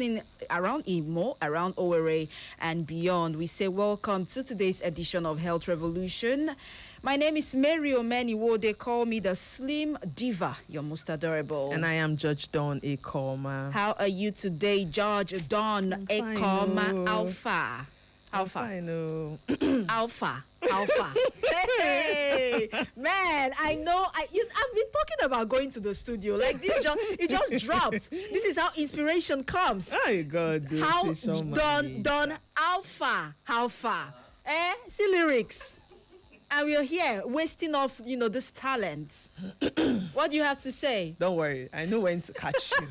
in around Imo, around Owerri and beyond. We say welcome to today's edition of Health Revolution. My name is Mary Omeniwo. They call me the Slim Diva, your most adorable. And I am Judge Dawn Ekoma. How are you today, Judge Dawn Ekoma Alpha? Alpha. I know. Alpha. Hey, man, I know. I've been talking about going to the studio. Like this, it just dropped. This is how inspiration comes. Oh God, how done Alpha. See lyrics, and we're here wasting off, this talent. What do you have to say? Don't worry, I know when to catch you.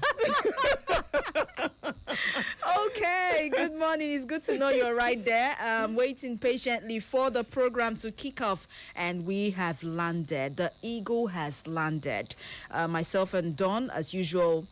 Okay, good morning. It's good to know you're right there. Waiting patiently for the program to kick off, and we have landed. The Eagle has landed. Myself and Dawn, as usual,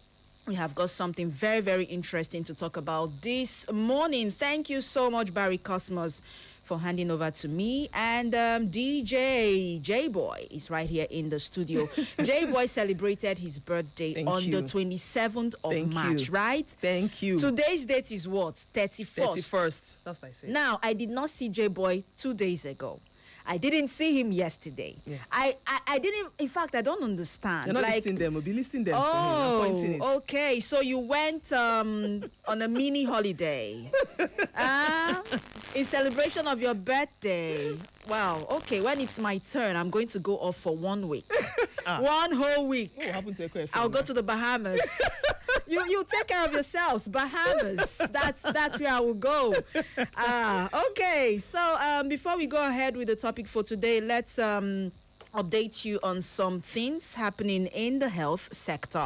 we have got something very, very interesting to talk about this morning. Thank you so much, Barry Cosmos, for handing over to me. And DJ J-Boy is right here in the studio. J-Boy celebrated his birthday the 27th of March, right? Thank you. Today's date is what? 31st. 31st. That's what I said. Now, I did not see J-Boy 2 days ago. I didn't see him yesterday. Yeah. I didn't. In fact, I don't understand. You're not listing them. We'll be listing them. Oh, for him. I'm pointing it. Okay. So you went on a mini holiday, in celebration of your birthday. Wow. Okay. When it's my turn, I'm going to go off for 1 week. 1 whole week. What happened to your question? I'll go to the Bahamas. You take care of yourselves. Bahamas. That's where I will go. Okay. So before we go ahead with the topic for today, let's update you on some things happening in the health sector.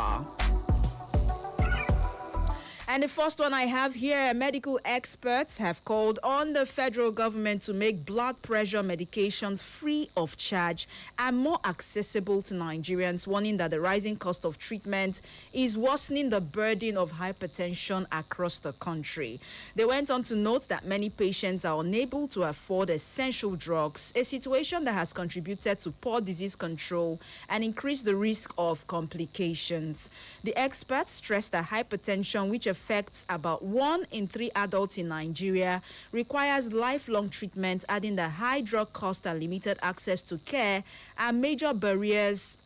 And the first one I have here, medical experts have called on the federal government to make blood pressure medications free of charge and more accessible to Nigerians, warning that the rising cost of treatment is worsening the burden of hypertension across the country. They went on to note that many patients are unable to afford essential drugs, a situation that has contributed to poor disease control and increased the risk of complications. The experts stressed that hypertension, which affects about 1 in 3 adults in Nigeria, requires lifelong treatment, adding that high drug cost and limited access to care are major barriers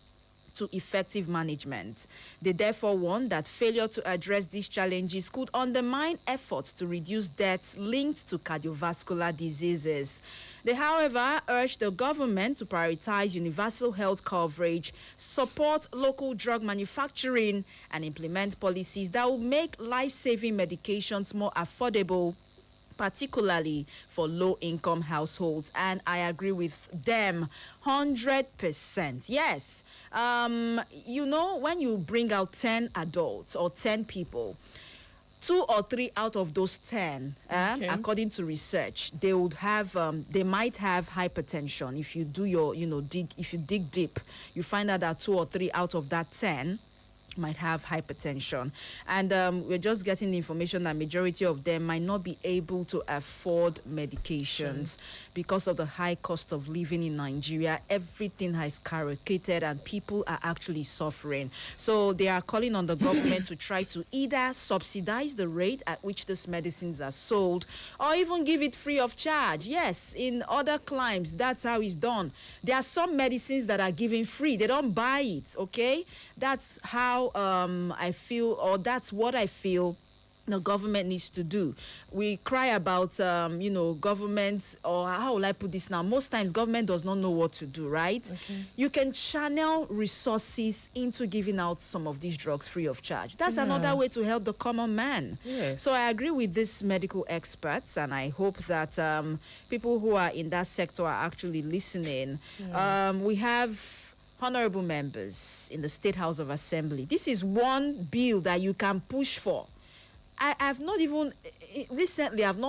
to effective management. They therefore warn that failure to address these challenges could undermine efforts to reduce deaths linked to cardiovascular diseases. They, however, urge the government to prioritize universal health coverage, support local drug manufacturing, and implement policies that will make life-saving medications more affordable, particularly for low-income households. And I agree with them 100%. Yes. When you bring out 10 adults or 10 people, 2 or 3 out of those 10, according to research, they might have hypertension. If you do if you dig deep, you find out that 2 or 3 out of that 10 might have hypertension. And we're just getting the information that majority of them might not be able to afford medications because of the high cost of living in Nigeria. Everything has skyrocketed and people are actually suffering. So they are calling on the government to try to either subsidize the rate at which these medicines are sold or even give it free of charge. Yes, in other climes, that's how it's done. There are some medicines that are given free. They don't buy it, okay? That's how I feel, or that's what I feel the government needs to do. We cry about, government, or how will I put this now? Most times government does not know what to do, right? Okay. You can channel resources into giving out some of these drugs free of charge. That's another way to help the common man. Yes. So I agree with these medical experts, and I hope that people who are in that sector are actually listening. We have honorable members in the State House of Assembly. This is one bill that you can push for. I've not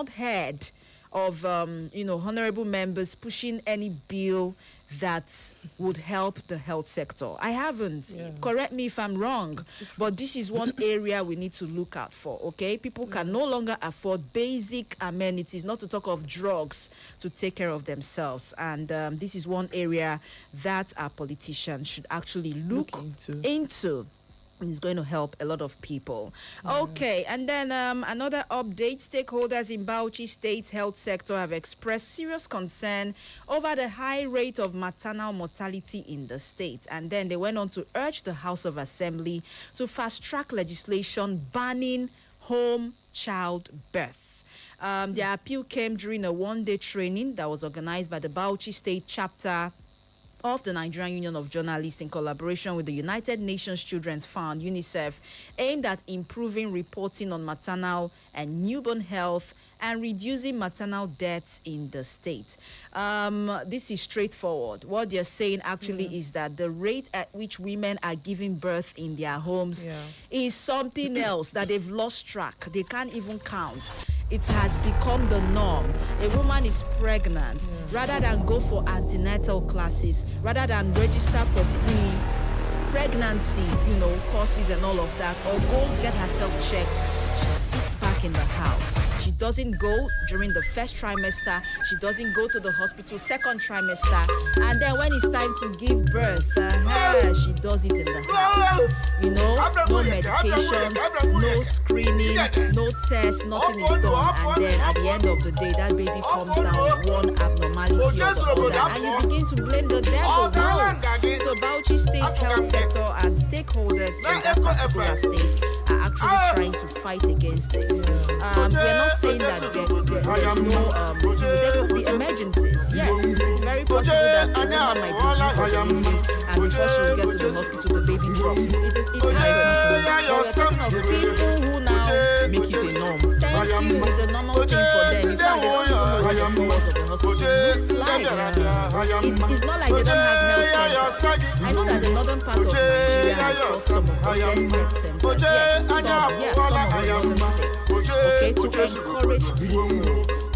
heard of honorable members pushing any bill that would help the health sector. I haven't. Yeah. Correct me if I'm wrong, but this is one area we need to look out for, okay? People can no longer afford basic amenities, not to talk of drugs, to take care of themselves. And this is one area that our politicians should actually look into. It's going to help a lot of people. Okay, and then another update. Stakeholders in Bauchi State health sector have expressed serious concern over the high rate of maternal mortality in the state. And then they went on to urge the House of Assembly to fast-track legislation banning home childbirth. Their appeal came during a one-day training that was organized by the Bauchi State chapter of the Nigerian Union of Journalists in collaboration with the United Nations Children's Fund, UNICEF, aimed at improving reporting on maternal and newborn health and reducing maternal deaths in the state. This is straightforward. What they're saying actually is that the rate at which women are giving birth in their homes is something else that they've lost track. They can't even count. It has become the norm. A woman is pregnant, rather than go for antenatal classes, rather than register for pre-pregnancy, courses and all of that, or go get herself checked, she sits back in the house. She doesn't go during the first trimester. She doesn't go to the hospital second trimester. And then when it's time to give birth, she does it in the house. No medications, no screening, no tests, nothing is done. And then at the end of the day, that baby comes down with one abnormality or the other. And you begin to blame the devil. No. So Bauchi State health sector and stakeholders in that particular state are actually trying to fight against this. We're not saying that there's no, there could be emergencies. Yes, it's very possible that a woman might be due for delivery, and before she will get to the hospital, the baby drops. It happens. But we're talking of people who now make it a norm. Thank you. It's a normal thing for them. In fact, they don't even know what the floors of the hospital looks like. It's not like they don't have health centers. I know that the northern part of Nigeria has got some of the best health centers. Yes, some of the northern states. Okay, to encourage people,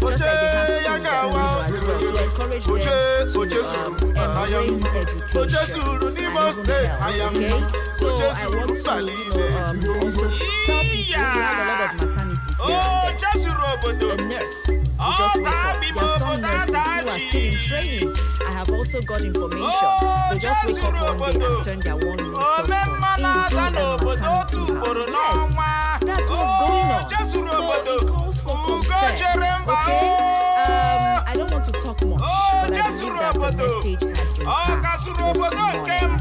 just like they have schools as well, to encourage them to embrace education and even health. Okay, so I want to also tell people we have a lot of maternities here and there. A nurse who just wake up. There are some nurses who are still in training. I have also got information. They just wake up one day and turn their one room soft into a maternity house. Yes, that's what's going on. So it calls for concern. Okay? I don't want to talk much, but I believe that the message has been passed this morning.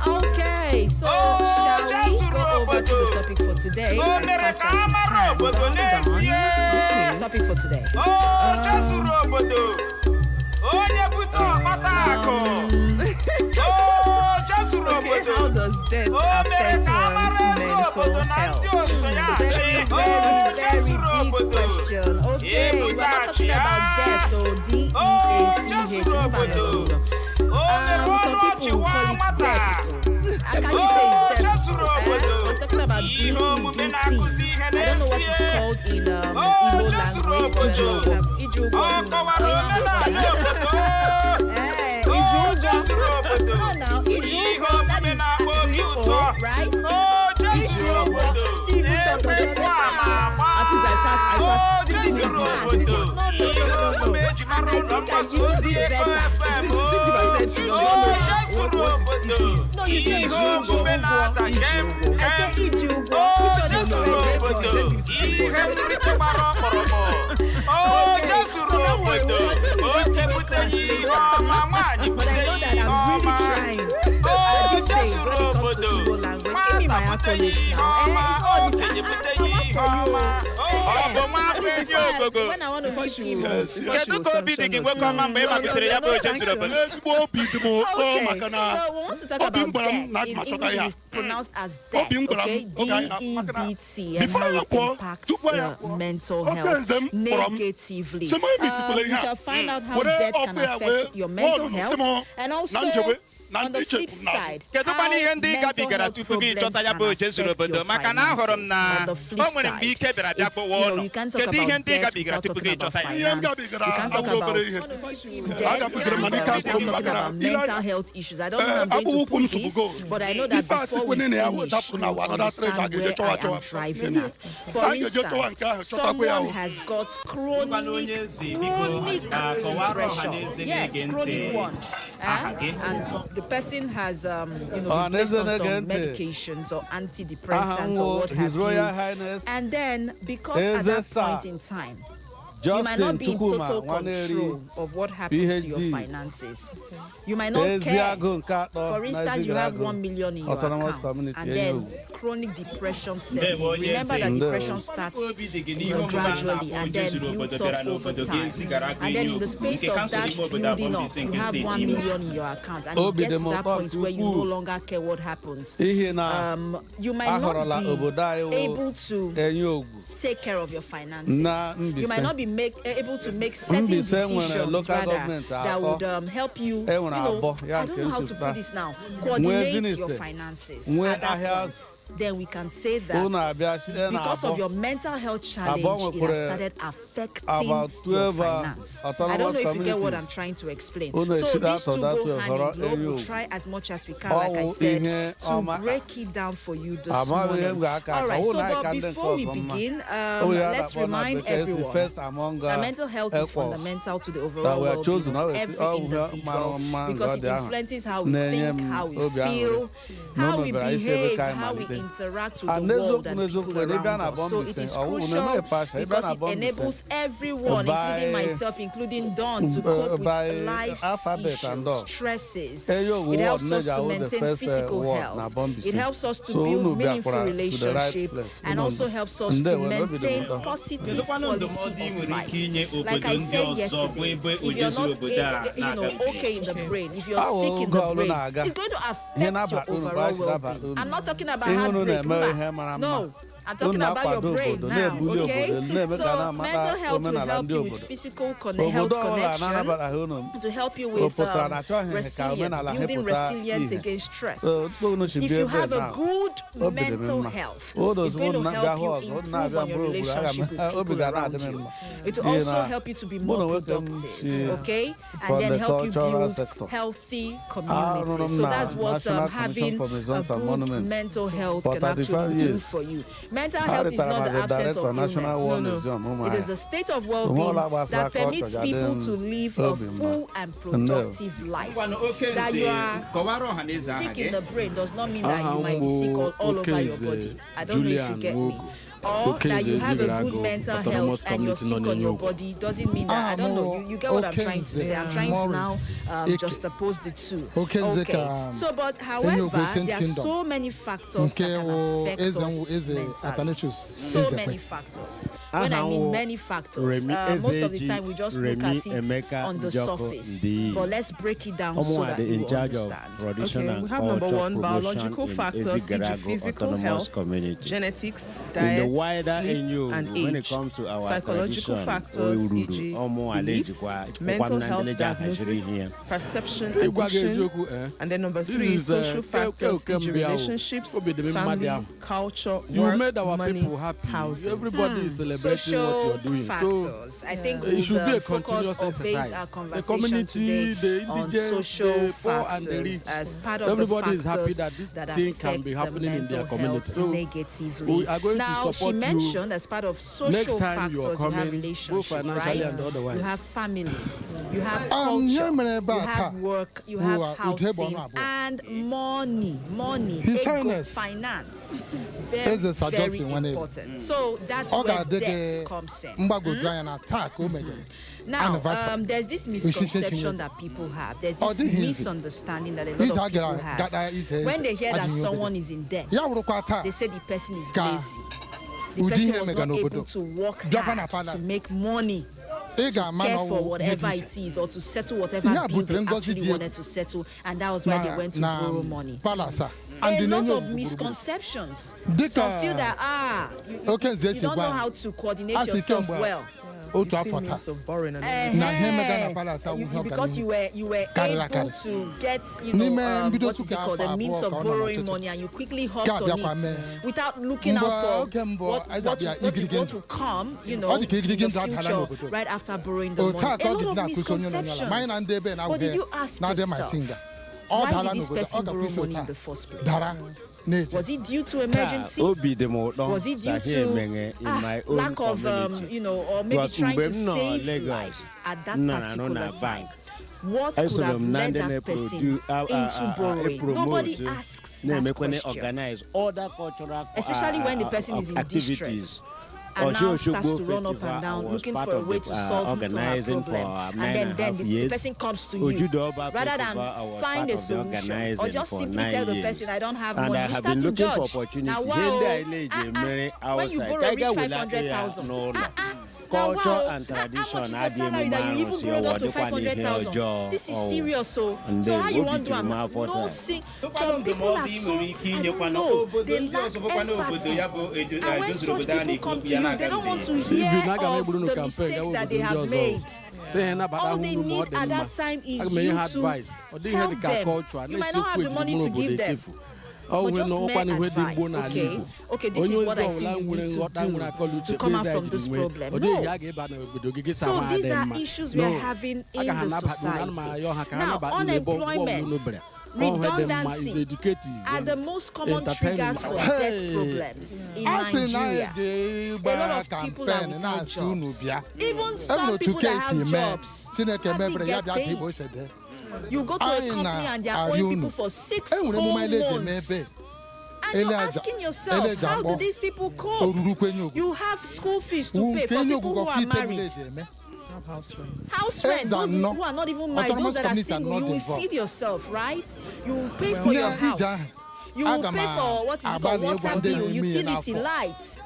Okay, so shall we go over to the topic for today as fast as we can? Okay, topic for today. Okay, how does death affect one's mental health? Very, very deep question. Okay, we're not talking about death or D-E-A-T-H. Some people will call it death. I can't say it's death. We're talking about D-E-E-T. I don't know what it's called in Igbo language. Right? But I know that I'm really trying. These days, when it comes to Igbo language, give me my accolades now. It's all the time. When I want to push you, okay, so we want to talk about death. In English, it's pronounced as death, okay? D-E-B-T, and how it impacts mental health negatively. We shall find out how death can affect your mental health, and also on the flip side, how mental health problems can affect your finances. On the flip side, you can't talk about death without talking about finance. You can't talk about death without talking about mental health issues. I don't know how I'm going to put this, but I know that before we finish, you will understand where I am driving at. For instance, someone has got chronic depression. Yes, chronic one. And the person has been placed on some medications or antidepressants or what have you, and then because at that point in time you might not be in total control of what happens to your finances. You might not care. For instance, you have 1 million in your account, and then chronic depression sets in. Remember that depression starts gradually and then builds up over time. And then in the space of that building up, you have 1 million in your account, and it gets to that point where you no longer care what happens. You might not be able to take care of your finances. You might not be able to make certain decisions rather, that would help you, I don't know how to put this now, coordinate your finances at that point. Then we can say that because of your mental health challenge, it has started affecting your finance. I don't know if you get what I'm trying to explain. So these two go hand in glove. We'll try as much as we can, like I said, to break it down for you this morning. All right, so but before we begin, let's remind everyone that mental health is fundamental to the overall well-being of every individual because it influences how we think, how we feel, how we behave, how we interact with the world and people around us. So it is crucial because it enables everyone, including myself, including Dawn, to cope with life's issues, stresses. It helps us to maintain physical health. It helps us to build meaningful relationships, and also helps us to maintain positive quality of life. Like I said yesterday, if you're not okay in the brain, if you're sick in the brain, it's going to affect your overall well-being. I'm not talking about heartbreak. No, I'm talking about your brain now, okay? So mental health will help you with physical health connection, to help you with resilience, building resilience against stress. If you have a good mental health, it's going to help you improve on your relationship with people around you. It will also help you to be more productive, okay? And then help you build healthy communities. So that's what having a good mental health can actually do for you. Mental health is not the absence of illness. No. It is a state of well-being that permits people to live a full and productive life. That you are sick in the brain does not mean that you might be sick all over your body. I don't know if you get me. Or that you have a good mental health and you're sick on your body doesn't mean that. I don't know. You get what I'm trying to say. I'm trying to now juxtapose the two. Okay. So, but however, there are so many factors that can affect us mentally. So many factors. When I mean many factors, most of the time we just look at it on the surface. But let's break it down so that you understand. Okay, we have number one, biological factors, e.g. physical health, genetics, diet, wider sleep, you and when age. it comes to our Psychological factors, e.g. beliefs, mental health diagnosis, perception, addiction, and then number three, social factors, e.g. relationships, family, culture, work, money, housing. Everybody is celebrating Social what you're doing. factors. So I think it should be a focus continuous or base our exercise. The conversation community, today the on indigent, social the poor and the factors rich. as part of Everybody the is happy factors that this that thing affect can be happening in their the mental community. health So negatively. we are going Now to she support you. mentioned as part of social Next time you are factors, you have coming, both relationship, financially right? and otherwise. You have family, you have culture, you have work, you have housing, and money, His ego, Highness. finance. Eze Very suggesting when it- important. So that's where debt comes in. Now, there's this misconception that people have. There's this misunderstanding that a lot of people have. When they hear that someone is in debt, they say the person is lazy. The person was not able to work hard to make money, to care for whatever it is, or to settle whatever bill they actually wanted to settle, and that was why they went to borrow money. A lot of misconceptions. Some feel that you don't know how to coordinate yourself well. You've seen means of borrowing and because you were able to get what is it called, the means of borrowing money, and you quickly hopped on it without looking out for what will come, in the future right after borrowing the money. A lot of misconceptions. But did you ask yourself, why did this person borrow money in the first place? Was it due to emergency? Was it due to lack of, or maybe trying to save life at that particular time? what could have led that person into borrowing? Nobody asks that question. Especially when the person is in distress and now starts to run up and down looking for a way to solve his or her problem. And then the person comes to you. Rather than find a solution or just simply tell the person, I don't have money, you start to judge. Now, wow, when you borrow reach 500,000, culture and tradition, salary that you even borrowed up to 500,000. This is serious, so how you want to do? No, see, some people are so, I don't know, they lack empathy. And when such people come to you, they don't want to hear of the mistakes that they have made. All they need at that time is you to help them. You might not have the money to give them. But just mere advice, okay, this is what I feel you need to do to come out from this problem. No. So these are issues we are having in the society. Now, unemployment, redundancy are the most common triggers for debt problems in Nigeria. A lot of people are without jobs. Even some people that have jobs hardly get paid. You go to a company and they are paying people for 6 whole months. And you're asking yourself, how do these people cope? You have school fees to pay for people who are married. House rent, those who are not even married, those that are single, you will feed yourself, right? You will pay for your house. You will pay for what is called water bill, utility, lights.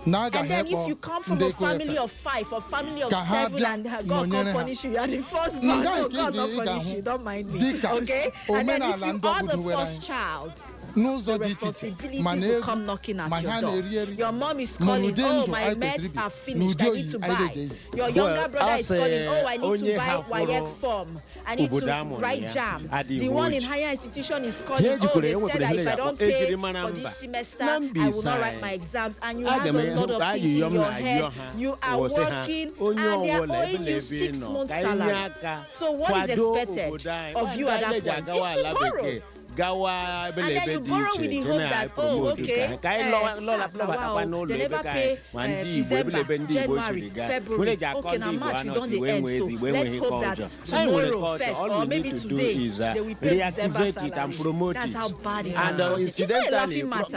And then if you come from a family of 5 or family of 7 and God can't punish you, you are the first born. No, God not punish you, don't mind me. Okay? And then if you are the first child, the responsibilities will come knocking at your door. Your mom is calling, oh, my meds are finished, I need to buy. Your younger brother is calling, oh, I need to buy WAEC form, I need to write JAM. The one in higher institution is calling, oh, they said that if I don't pay for this semester, I will not write my exams. And you have a lot of things in your head. You are working and they are owing you 6 months salary. So what is expected of you at that point is to borrow. And then you borrow with the hope that, oh, okay, wow, they never pay December, January, February. Okay, now March, you don't the end. So let's hope that tomorrow, first, or maybe today, they will pay December salary. That's how bad it is. It's not a laughing matter.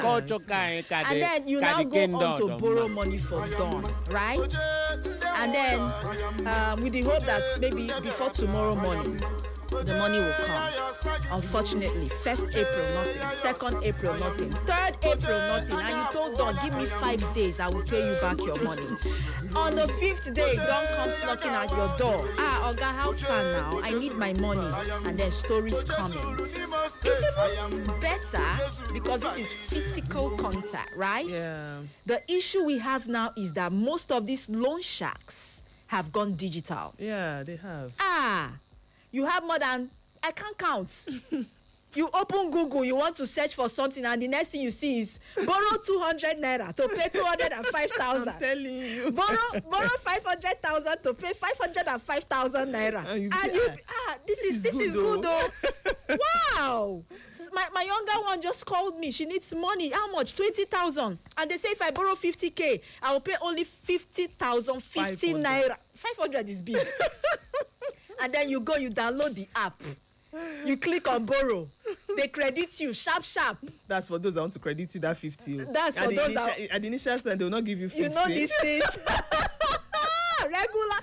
And then you now go on to borrow money for dawn, right? And then with the hope that maybe before tomorrow morning, the money will come. Unfortunately, 1st April, nothing. 2nd April, nothing. 3rd April, nothing. And you told Dawn, give me 5 days, I will pay you back your money. On the 5th day, Dawn comes knocking at your door. Oga, how far now? I need my money. And then stories coming. It's even better because this is physical contact, right? Yeah. The issue we have now is that most of these loan sharks have gone digital. Yeah, they have. You have more than, I can't count. You open Google, you want to search for something, and the next thing you see is borrow 200 naira to pay 205,000. I'm telling you. Borrow 500,000 to pay 505,000 naira. And this is good though. Wow. My younger one just called me. She needs money. How much? 20,000. And they say if I borrow 50K, I will pay only 50,000, 50 naira. 500 is big. And then you go, you download the app. You click on borrow. They credit you, sharp. That's for those that want to credit you that 50. That's for those that... At the initial stand, they will not give you 50. You know these things. You are regular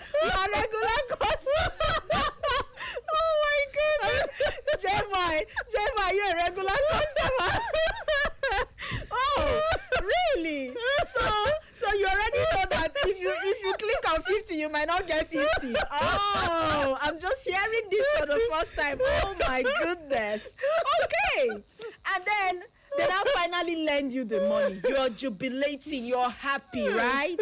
customer. Oh my goodness. Jemai, you're a regular customer. Oh, really? So you already know that if you click on 50, you might not get 50. Oh, I'm just hearing this for the first time. Oh my goodness. Okay. And then they now finally lend you the money. You're jubilating. You're happy, right?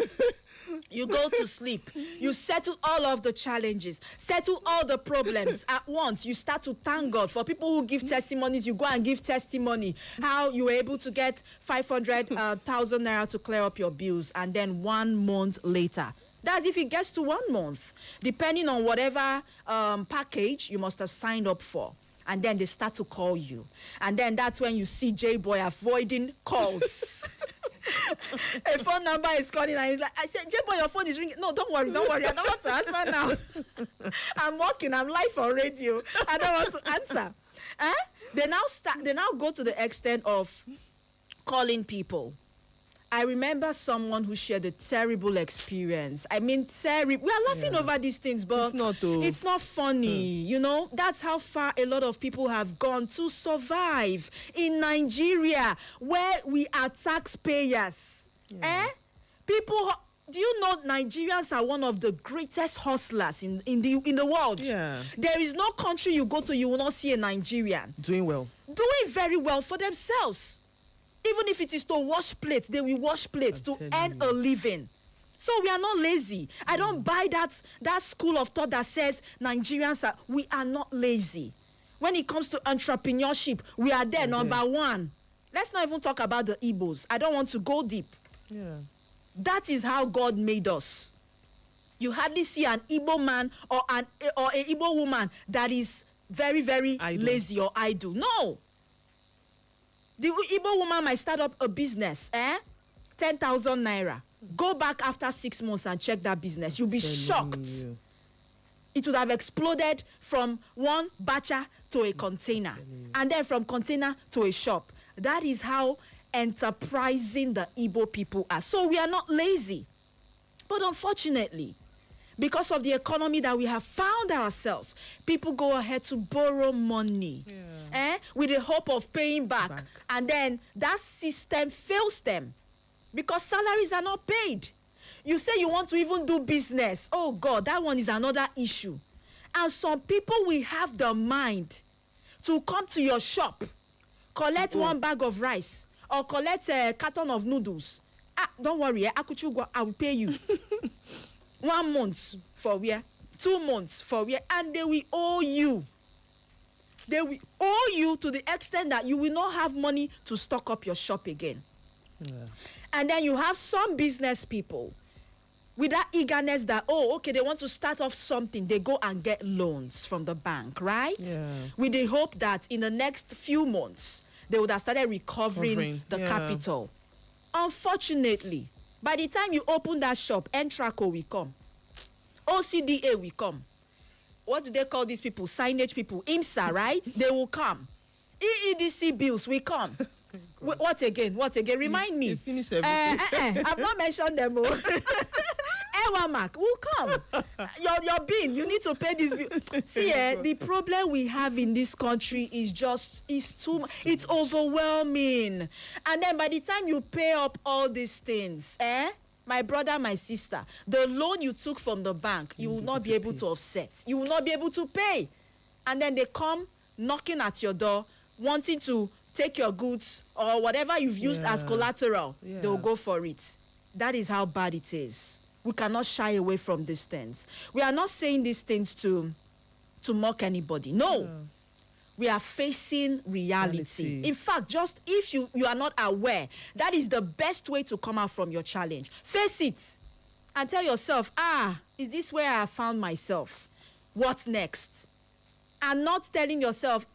You go to sleep. You settle all of the challenges. Settle all the problems at once. You start to thank God. For people who give testimonies, you go and give testimony. How you were able to get 500,000 naira to clear up your bills. And then 1 month later. That's if it gets to 1 month. Depending on whatever package you must have signed up for. And then they start to call you. And then that's when you see J-Boy avoiding calls. A phone number is calling and he's like, I said, Jebo, your phone is ringing. No, don't worry. I don't want to answer now. I'm working. I'm live on radio. I don't want to answer. They now go to the extent of calling people. I remember someone who shared a terrible experience. I mean, terrible. We are laughing over these things, but it's not funny. You know, that's how far a lot of people have gone to survive in Nigeria, where we are taxpayers. People, do you know Nigerians are one of the greatest hustlers in the world? Yeah. There is no country you go to, you will not see a Nigerian doing well. Doing very well for themselves. Even if it is to wash plates, they will wash plates to earn a living. So we are not lazy. I don't buy that school of thought that says Nigerians we are not lazy. When it comes to entrepreneurship, we are there, number one. Let's not even talk about the Igbos. I don't want to go deep. Yeah. That is how God made us. You hardly see an Igbo man or a Igbo woman that is very, very lazy or idle. No. The Igbo woman might start up a business, 10,000 naira. Go back after 6 months and check that business. You'll be shocked. It would have exploded from one bacha to a container, and then from container to a shop. That is how enterprising the Igbo people are. So we are not lazy. But unfortunately, because of the economy that we have found ourselves, people go ahead to borrow money with the hope of paying back. And then that system fails them because salaries are not paid. You say you want to even do business. Oh, God, that one is another issue. And some people will have the mind to come to your shop, collect one bag of rice or collect a carton of noodles. Don't worry, I will pay you. 1 month for where, 2 months for where, and they will owe you. They will owe you to the extent that you will not have money to stock up your shop again. Yeah. And then you have some business people with that eagerness that, oh, okay, they want to start off something. They go and get loans from the bank, right? Yeah. With the hope that in the next few months, they would have started recovering the capital. Unfortunately, by the time you open that shop, Entraco will come. OCDA will come. What do they call these people? Signage people. IMSA, right? They will come. EEDC bills will come. What again? Remind me. You finished everything. I've not mentioned them all. Ewamak will come. Your bin, you need to pay this bill. See, the problem we have in this country is too much. It's overwhelming. And then by the time you pay up all these things, my brother, my sister, the loan you took from the bank, you will not be able to offset. You will not be able to pay. And then they come knocking at your door, wanting to take your goods or whatever you've used as collateral. Yeah. They'll go for it. That is how bad it is. We cannot shy away from these things. We are not saying these things to mock anybody. No. Yeah. We are facing reality. In fact, just if you are not aware, that is the best way to come out from your challenge. Face it and tell yourself, is this where I found myself? What next? And not telling yourself,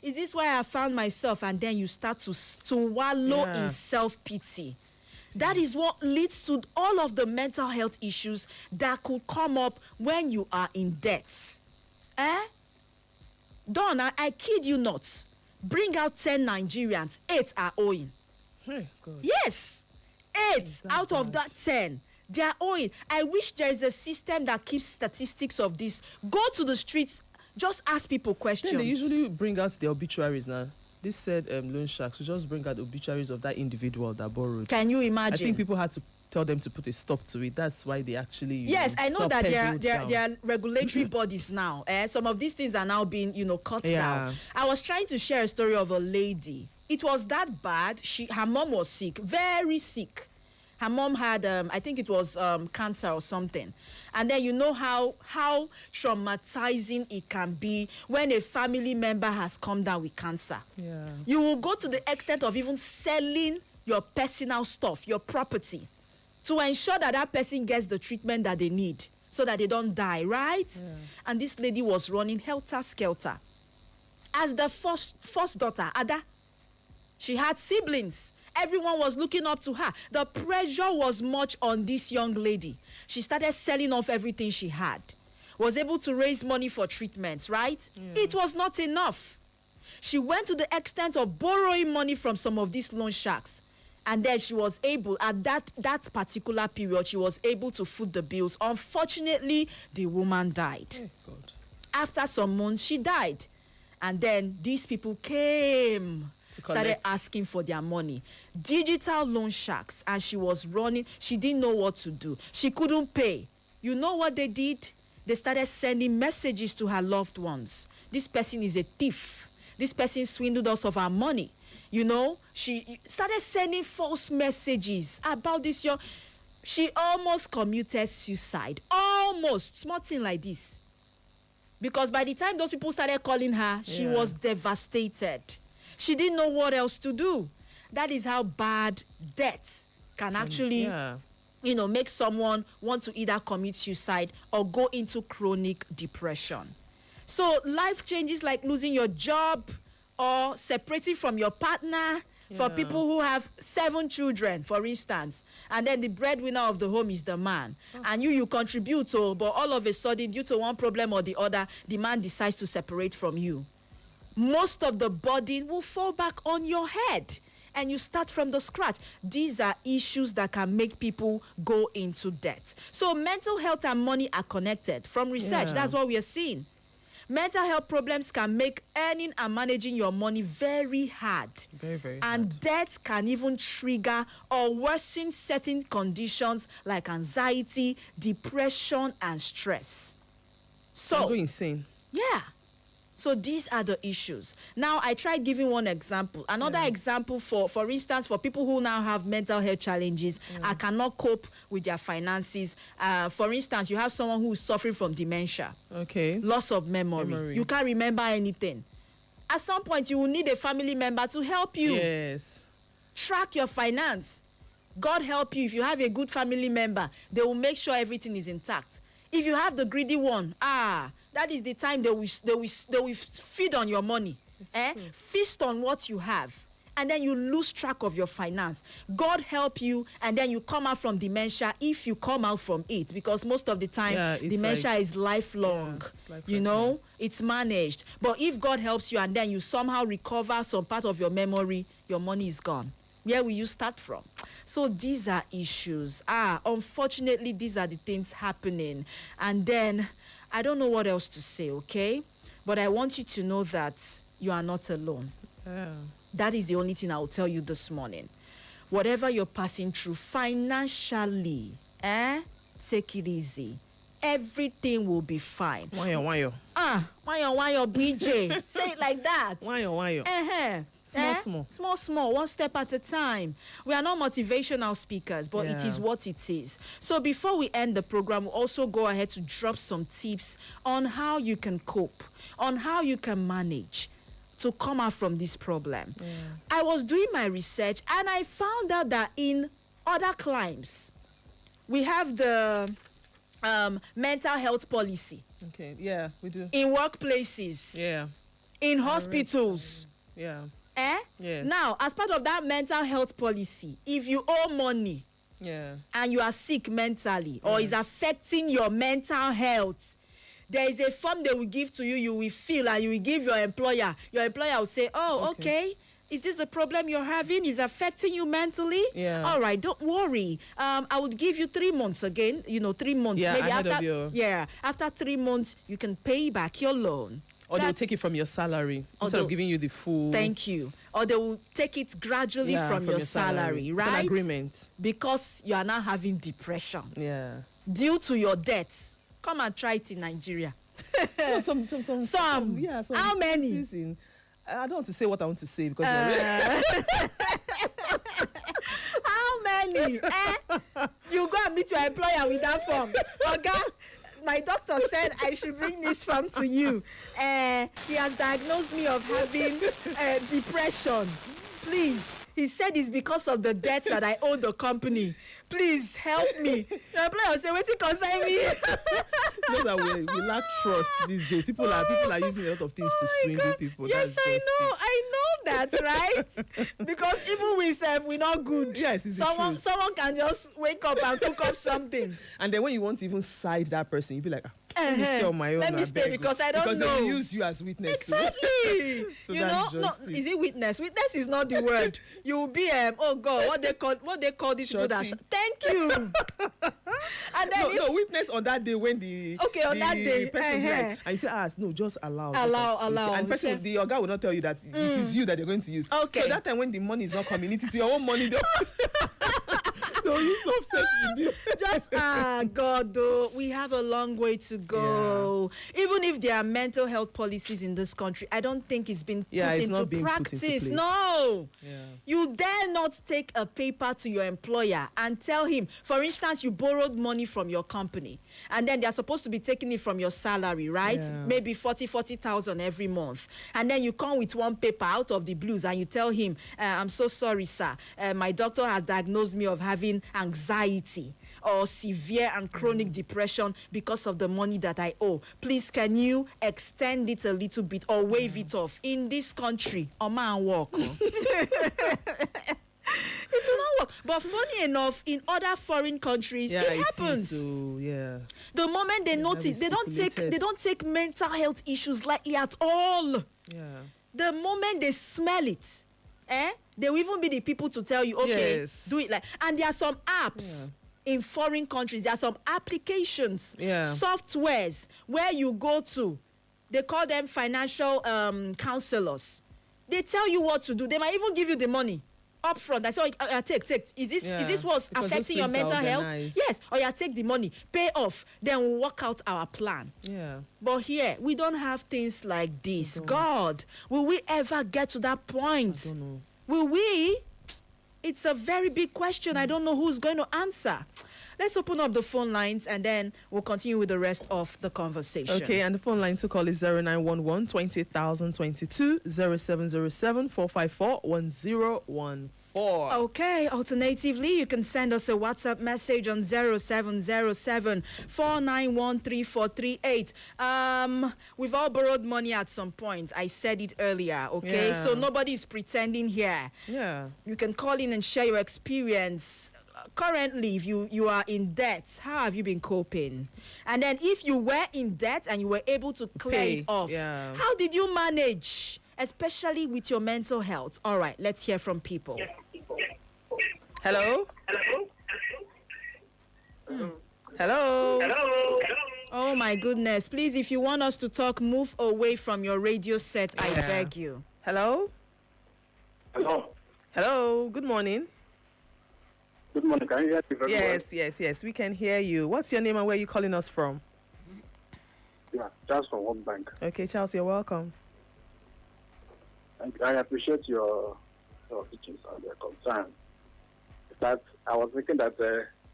is this where I found myself? And then you start to wallow in self-pity. That is what leads to all of the mental health issues that could come up when you are in debt. Don, I kid you not. Bring out 10 Nigerians, 8 are owing. Hey, God. Yes, 8 out of that 10. They are owing. I wish there is a system that keeps statistics of this. Go to the streets, just ask people questions. Then they usually bring out the obituaries now. This said loan sharks will just bring out obituaries of that individual that borrowed. Can you imagine? I think people had to tell them to put a stop to it. That's why they actually yes, I know that there are regulatory bodies now. Some of these things are now being cut down. I was trying to share a story of a lady. It was that bad. Her mom was sick, very sick. Her mom had, I think it was cancer or something. And then you know how traumatizing it can be when a family member has come down with cancer. Yeah. You will go to the extent of even selling your personal stuff, your property, to ensure that that person gets the treatment that they need so that they don't die, right? Yeah. And this lady was running helter-skelter. As the first daughter, Ada, she had siblings. Everyone was looking up to her. The pressure was much on this young lady. She started selling off everything she had. Was able to raise money for treatments, right? Yeah. It was not enough. She went to the extent of borrowing money from some of these loan sharks. And then she was able, at that particular period, she was able to foot the bills. Unfortunately, the woman died. Oh, God. After some months, she died. And then these people came, started asking for their money. Digital loan sharks, and she was running. She didn't know what to do. She couldn't pay. You know what they did? They started sending messages to her loved ones. This person is a thief. This person swindled us of our money. You know, she started sending false messages about this young. She almost committed suicide. Almost. Small thing like this. Because by the time those people started calling her, she was devastated. She didn't know what else to do. That is how bad debt can actually, you know, make someone want to either commit suicide or go into chronic depression. So life changes like losing your job, or separating from your partner, for people who have 7 children, for instance, and then the breadwinner of the home is the man, and you contribute to, but all of a sudden, due to one problem or the other, the man decides to separate from you. Most of the burden will fall back on your head, and you start from the scratch. These are issues that can make people go into debt. So mental health and money are connected. From research, that's what we are seeing. Mental health problems can make earning and managing your money very hard. Very, very and hard. Debt can even trigger or worsen certain conditions like anxiety, depression, and stress. So, go insane. Yeah. So these are the issues. Now, I tried giving one example. Another example, for instance, for people who now have mental health challenges and cannot cope with their finances. For instance, you have someone who is suffering from dementia. Okay. Loss of memory. You can't remember anything. At some point, you will need a family member to help you. Yes. Track your finance. God help you. If you have a good family member, they will make sure everything is intact. If you have the greedy one, that is the time they will feed on your money. Feast on what you have. And then you lose track of your finance. God help you, and then you come out from dementia if you come out from it. Because most of the time, dementia is lifelong. You know, it's managed. But if God helps you and then you somehow recover some part of your memory, your money is gone. Where will you start from? So these are issues. Unfortunately, these are the things happening. And then, I don't know what else to say, okay? But I want you to know that you are not alone. That is the only thing I will tell you this morning. Whatever you're passing through financially, take it easy. Everything will be fine. Wayo. Wayo, BJ. Say it like that. Wayo. Small, one step at a time. We are not motivational speakers, but it is what it is. So before we end the program, we'll also go ahead to drop some tips on how you can cope, on how you can manage to come out from this problem. I was doing my research and I found out that in other climes, we have the mental health policy. Okay, yeah, we do. In workplaces. Yeah. In hospitals. Yeah. Yes. Now, as part of that mental health policy, if you owe money and you are sick mentally or is affecting your mental health, there is a form they will give to you, you will fill, and you will give your employer. Your employer will say, okay. Is this a problem you're having? Is affecting you mentally? Yeah. All right, don't worry. I would give you 3 months again. 3 months. Yeah, maybe after after 3 months, you can pay back your loan. Or they'll take it from your salary instead of giving you the full. Thank you. Or they will take it gradually from your salary, right? It's an agreement. Because you are now having depression. Yeah. Due to your debts. Come and try it in Nigeria. Some. How many? I don't want to say what I want to say because how many? You go and meet your employer with that form. Okay? My doctor said I should bring this form to you. He has diagnosed me of having depression. Please. He said it's because of the debts that I owe the company. Please help me. Your employer will say, waiting concern me. Because we lack trust these days. People are using a lot of things to swindle people. Yes, I know that, right? Because even we say we're not good. Yes, it's someone can just wake up and cook up something. And then when you want to even side that person, you be like, let me stay on my own. Let me stay because I don't know. Because they use you as witness. Exactly. So you know, no, is it witness? Witness is not the word. You will be oh God, what they call these people that. Thank you. And then no, witness on that day when on that day, person like, and you say, no, just allow. Allow. And the Oga will not tell you that it is you that they're going to use. Okay. So that time when the money is not coming, it is your own money. No, you're so upset with me. Just God, though, we have a long way to go. Yeah. Even if there are mental health policies in this country, I don't think it's been put into practice. No. Yeah. You dare not take a paper to your employer and tell him, for instance, you borrowed money from your company, and then they're supposed to be taking it from your salary, right? Yeah. Maybe 40,000 every month. And then you come with one paper out of the blues and you tell him, I'm so sorry, sir. My doctor has diagnosed me of having anxiety or severe and chronic depression because of the money that I owe. Please, can you extend it a little bit or waive it off? In this country, a man walk. It will not work. But funny enough, in other foreign countries, it happens. The moment they notice, they don't take mental health issues lightly at all. Yeah. The moment they smell it, they will even be the people to tell you, okay, do it like. And there are some apps in foreign countries. There are some applications, softwares where you go to. They call them financial counselors. They tell you what to do. They might even give you the money up front. I say, take. Is this what's affecting your mental health? Yes. Or take the money, pay off, then we'll work out our plan. Yeah. But here, we don't have things like this. God, will we ever get to that point? I don't know. Will we? It's a very big question. I don't know who's going to answer. Let's open up the phone lines and then we'll continue with the rest of the conversation. Okay, and the phone line to call is 0911 20022 0707 454 1014. Okay, alternatively, you can send us a WhatsApp message on 0707 491 3438. We've all borrowed money at some point. I said it earlier, okay? Yeah. So nobody is pretending here. Yeah. You can call in and share your experience. Currently, if you are in debt, how have you been coping? And then if you were in debt and you were able to clear it off, how did you manage? Especially with your mental health. All right, let's hear from people. Hello? Hello? Oh, my goodness. Please, if you want us to talk, move away from your radio set. I beg you. Hello? Hello? Good morning. Good morning. Can you hear me very well? Yes. We can hear you. What's your name and where are you calling us from? Yeah, Charles from World Bank. Okay, Charles, you're welcome. I appreciate your teachings and your concern. But I was thinking that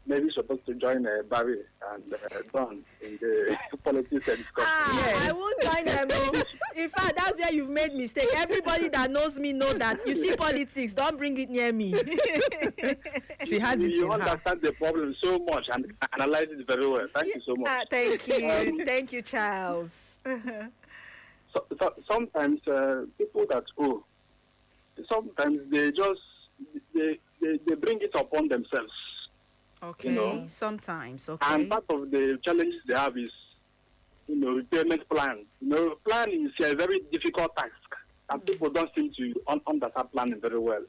maybe you're supposed to join Barry and Don in the politics and discussion. I won't join them. In fact, that's where you've made mistake. Everybody that knows me know that. You see politics, don't bring it near me. She has it You in understand the problem so much and analyze it very well. Thank you so much. Thank you. Thank you, Charles. Sometimes people that sometimes they just they bring it upon themselves. Okay. You know? Sometimes. Okay. And part of the challenges they have is, repayment plan. Planning is a very difficult task, and people don't seem to understand planning very well.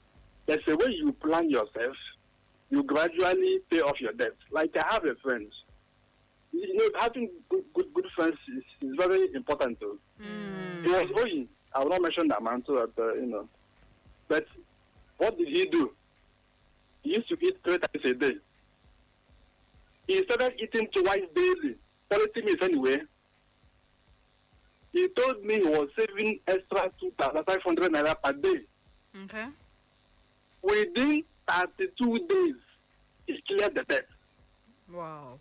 There's a way you plan yourself, you gradually pay off your debt. Like I have a friend. Having good friends is very important too. He was owing. I will not mention the amount so that, But what did he do? He used to eat 3 times a day. He started eating twice daily. Quality meals anyway. He told me he was saving extra 2,500 naira per day. Okay. Within 32 days, he cleared the debt. Wow.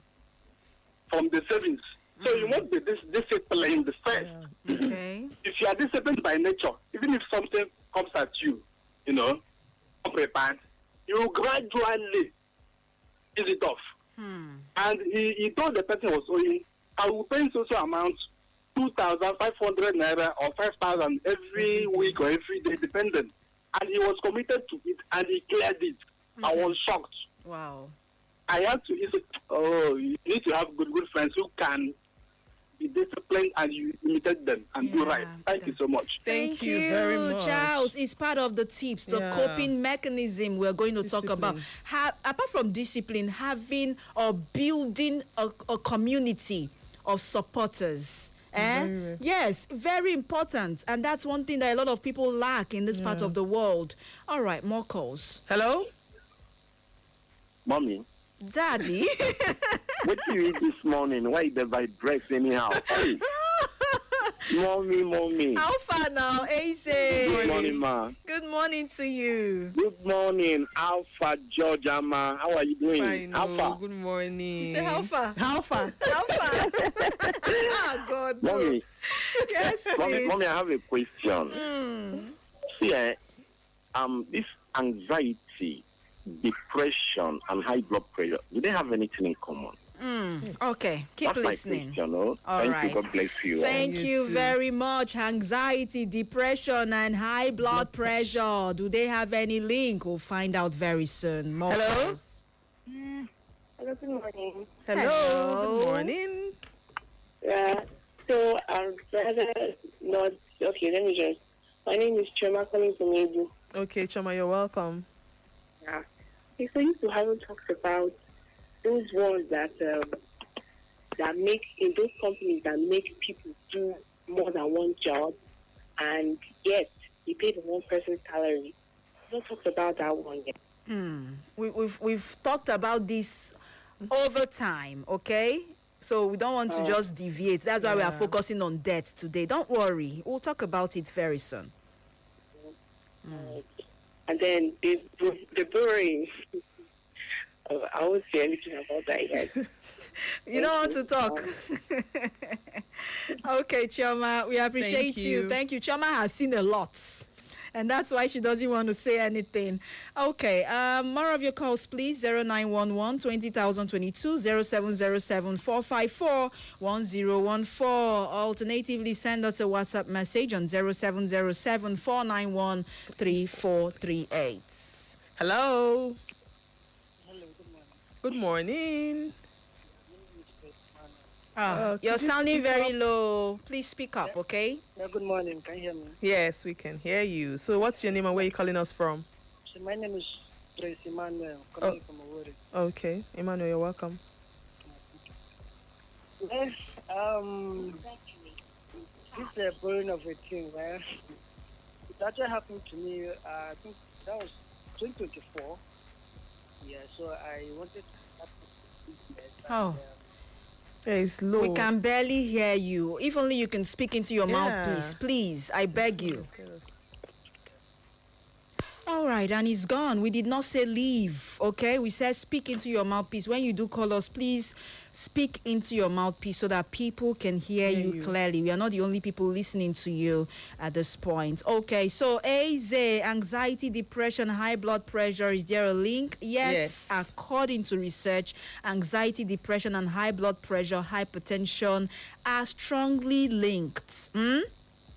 From the savings. So you must be disciplined first. Yeah. Okay. If you are disciplined by nature, even if something comes at you, unprepared, you gradually ease it off. And he told the person was owing, I will pay social amount 2,500 naira or 5,000 every week or every day, depending. And he was committed to it, and he cleared it. I was shocked. Wow. I had to, you need to have good friends who can be disciplined and you imitate them and do right. Thank you so much. Thank you very much. Charles. It's part of the tips, the coping mechanism we're going to talk about. Apart from discipline, having or building a community of supporters. Yes, very important. And that's one thing that a lot of people lack in this part of the world. All right, more calls. Hello? Mommy. Daddy. What do you eat this morning? Why the vibrates anyhow? Hey. Mommy. How far now, Ace? Good morning, ma. Good morning to you. Good morning, Alpha Georgia, ma. How are you doing? Fine, Alpha. Good morning. You say how far? How far? How far? Ah, God. No. Mommy. Yes, please. Mommy, I have a question. See, this anxiety, depression, and high blood pressure, do they have anything in common? Okay, keep That's listening. My question, no? All Thank right. you. God bless you. Thank you very much. Anxiety, depression, and high blood pressure. Do they have any link? We'll find out very soon. More Hello? calls. Hello, good morning. Hello. Good morning. Yeah, so I'd rather not. Okay, let me just. My name is Chema, calling from Edu. Okay, Choma, you're welcome. Yeah. Okay, so you two haven't talked about those ones that make in those companies that make people do more than one job, and yet you pay the one person's salary. We haven't talked about that one yet. We've talked about this over time, okay? So we don't want to just deviate. That's why we are focusing on debt today. Don't worry. We'll talk about it very soon. And then the borrowing. I won't say anything about that yet. You don't want to talk. Okay, Chioma, we appreciate you. Thank you. Chioma has seen a lot, and that's why she doesn't want to say anything. Okay, more of your calls, please. 0911 20022 0707 454 1014. Alternatively, send us a WhatsApp message on 0707 491 3438. Hello. Hello, Good morning. You're sounding very low. Please speak up, okay? Yeah, good morning. Can you hear me? Yes, we can hear you. So what's your name and where are you calling us from? So my name is Tracy Emmanuel, calling from Awori. Okay. Emmanuel, you're welcome. Yes, this is a burden of a thing, right? It actually happened to me, I think that was 2024. Yeah, so I wanted to start this business. It's low. We can barely hear you. If only you can speak into your mouthpiece, please. I beg you. All right, and it's gone. We did not say leave, okay? We said speak into your mouthpiece. When you do call us, please speak into your mouthpiece so that people can hear you clearly. We are not the only people listening to you at this point. Okay, so anxiety, depression, high blood pressure, is there a link? Yes. According to research, anxiety, depression, and high blood pressure, hypertension are strongly linked.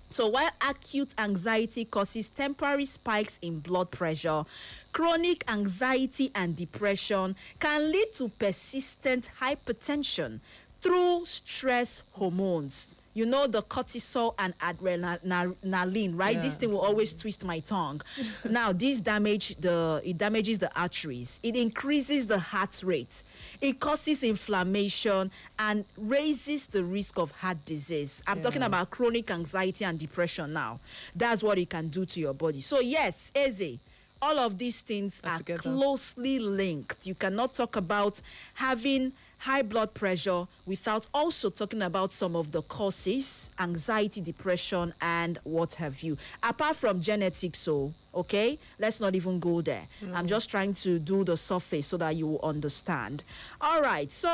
So while acute anxiety causes temporary spikes in blood pressure, chronic anxiety and depression can lead to persistent hypertension through stress hormones. You know, the cortisol and adrenaline, right? This thing will always twist my tongue. Now, this damages the arteries. It increases the heart rate. It causes inflammation and raises the risk of heart disease. I'm talking about chronic anxiety and depression now. That's what it can do to your body. So yes, Eze, all of these things are closely linked. You cannot talk about having high blood pressure without also talking about some of the causes, anxiety, depression, and what have you. Apart from genetics, okay? Let's not even go there. I'm just trying to do the surface so that you will understand. All right, so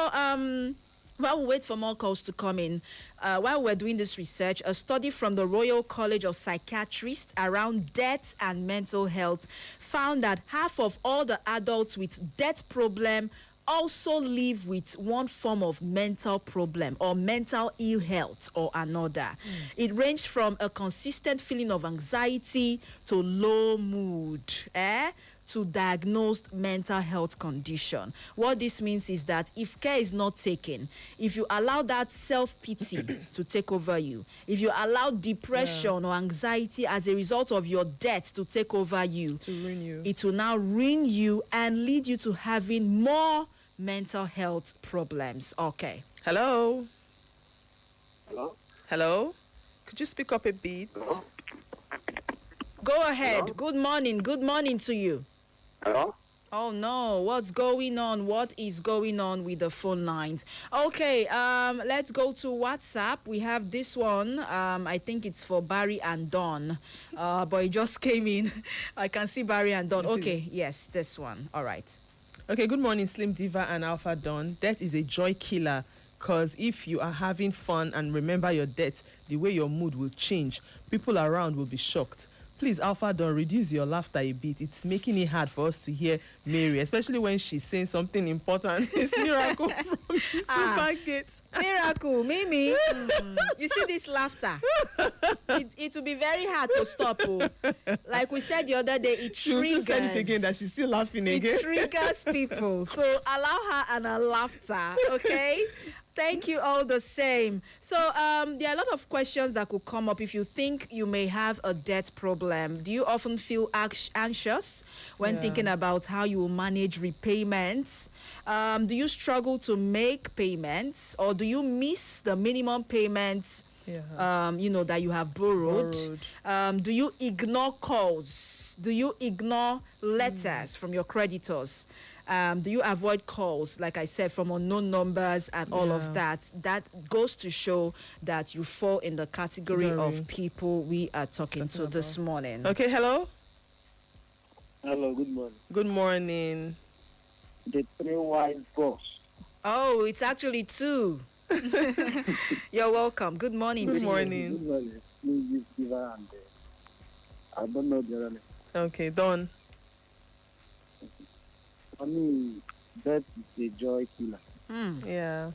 while we wait for more calls to come in, while we're doing this research, a study from the Royal College of Psychiatrists around death and mental health found that half of all the adults with death problem also live with one form of mental problem or mental ill health or another. It ranged from a consistent feeling of anxiety to low mood, to diagnosed mental health condition. What this means is that if care is not taken, if you allow that self-pity to take over you, if you allow depression or anxiety as a result of your debt to take over you, to ruin you, it will now ruin you and lead you to having more mental health problems. Okay. Hello? Hello? Hello? Could you speak up a bit? Hello? Go ahead. Hello? Good morning. Good morning to you. Hello? Oh no, what's going on? What is going on with the phone lines? Okay, let's go to WhatsApp. We have this one. I think it's for Barry and Dawn. But it just came in. I can see Barry and Dawn. Okay, yes, this one. All right. Okay, good morning, Slim Diva and Alpha Dawn. Death is a joy killer, because if you are having fun and remember your death, the way your mood will change. People around will be shocked. Please, Alpha Dawn, reduce your laughter a bit. It's making it hard for us to hear Mary, especially when she's saying something important. It's Miracle from the supermarket. Miracle, Mimi. You see this laughter? It will be very hard to stop. Oh. Like we said the other day, it She also triggers. said it again, that she's still laughing again. It triggers people. So allow her and her laughter, okay? Thank you all the same. So there are a lot of questions that could come up if you think you may have a debt problem. Do you often feel anxious when thinking about how you will manage repayments? Do you struggle to make payments, or do you miss the minimum payments that you have borrowed? Do you ignore calls? Do you ignore letters from your creditors? Do you avoid calls, like I said, from unknown numbers and all of that? That goes to show that you fall in the category of people we are talking to this morning. Okay, hello? Hello, good morning. Good morning. The 3 wise boss. Oh, it's actually 2. You're welcome. Good morning to you. Good morning. Please give her and I don't know the other name. Okay, Dawn. For me, death is a joy killer. Yeah.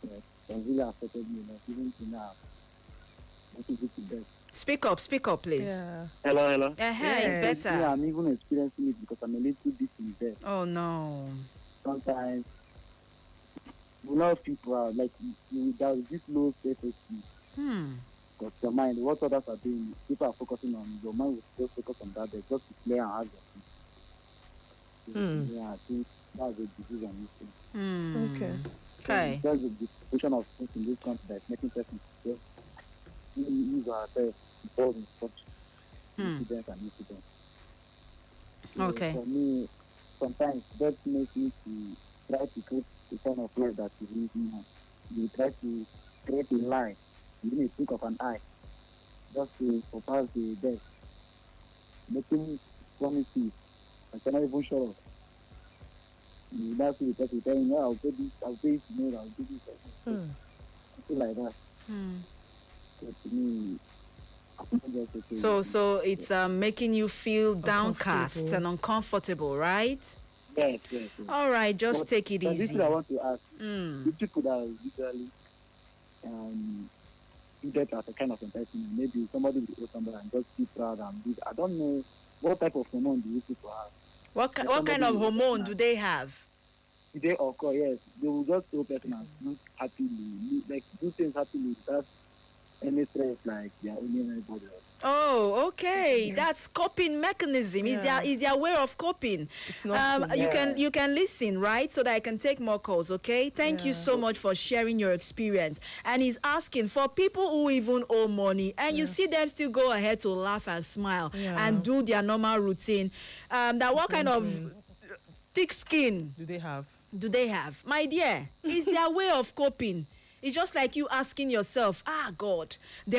Yes, it really affected me, even to now. What is it to death? Speak up, please. Yeah. Hello. It's better. Yeah, I'm even experiencing it because I'm a little bit in debt. Oh, no. Sometimes, a lot of people are like, there's this low self-esteem. Because your mind, what others are doing, people are focusing on, your mind will still focus on that, just to play and have your peace. Yeah, I think that's a disease I'm missing. Okay. There's a distribution of things in this country that's making persons just use ourselves involved in such incidents and incidents. Okay. For me, sometimes that makes me to try to create the kind of life that is living now. You try to create a lie, you may think of an eye, just to surpass the death, making promises. I cannot even show up. That's the person telling me, I'll do this, I'll do it tomorrow, I'll do this. Something like that. So to me, so it's making you feel downcast and uncomfortable, right? Yes. All right, just take it easy. This is what I want to ask. If people that usually do that as a kind of entertainment, maybe somebody will go somewhere and just be proud and do. I don't know what type of hormone do you people have. What kind of hormone do they have? They occur, yes. They will just show person as look happily, like do things happily without any stress, like they are only anybody else. Oh, okay. That's coping mechanism. Is their way of coping. It's not you can listen, right? So that I can take more calls, okay? Thank you so much for sharing your experience. And he's asking for people who even owe money and you see them still go ahead to laugh and smile and do their normal routine. That what kind of thick skin do they have? My dear, it's their way of coping. It's just like you asking yourself, God,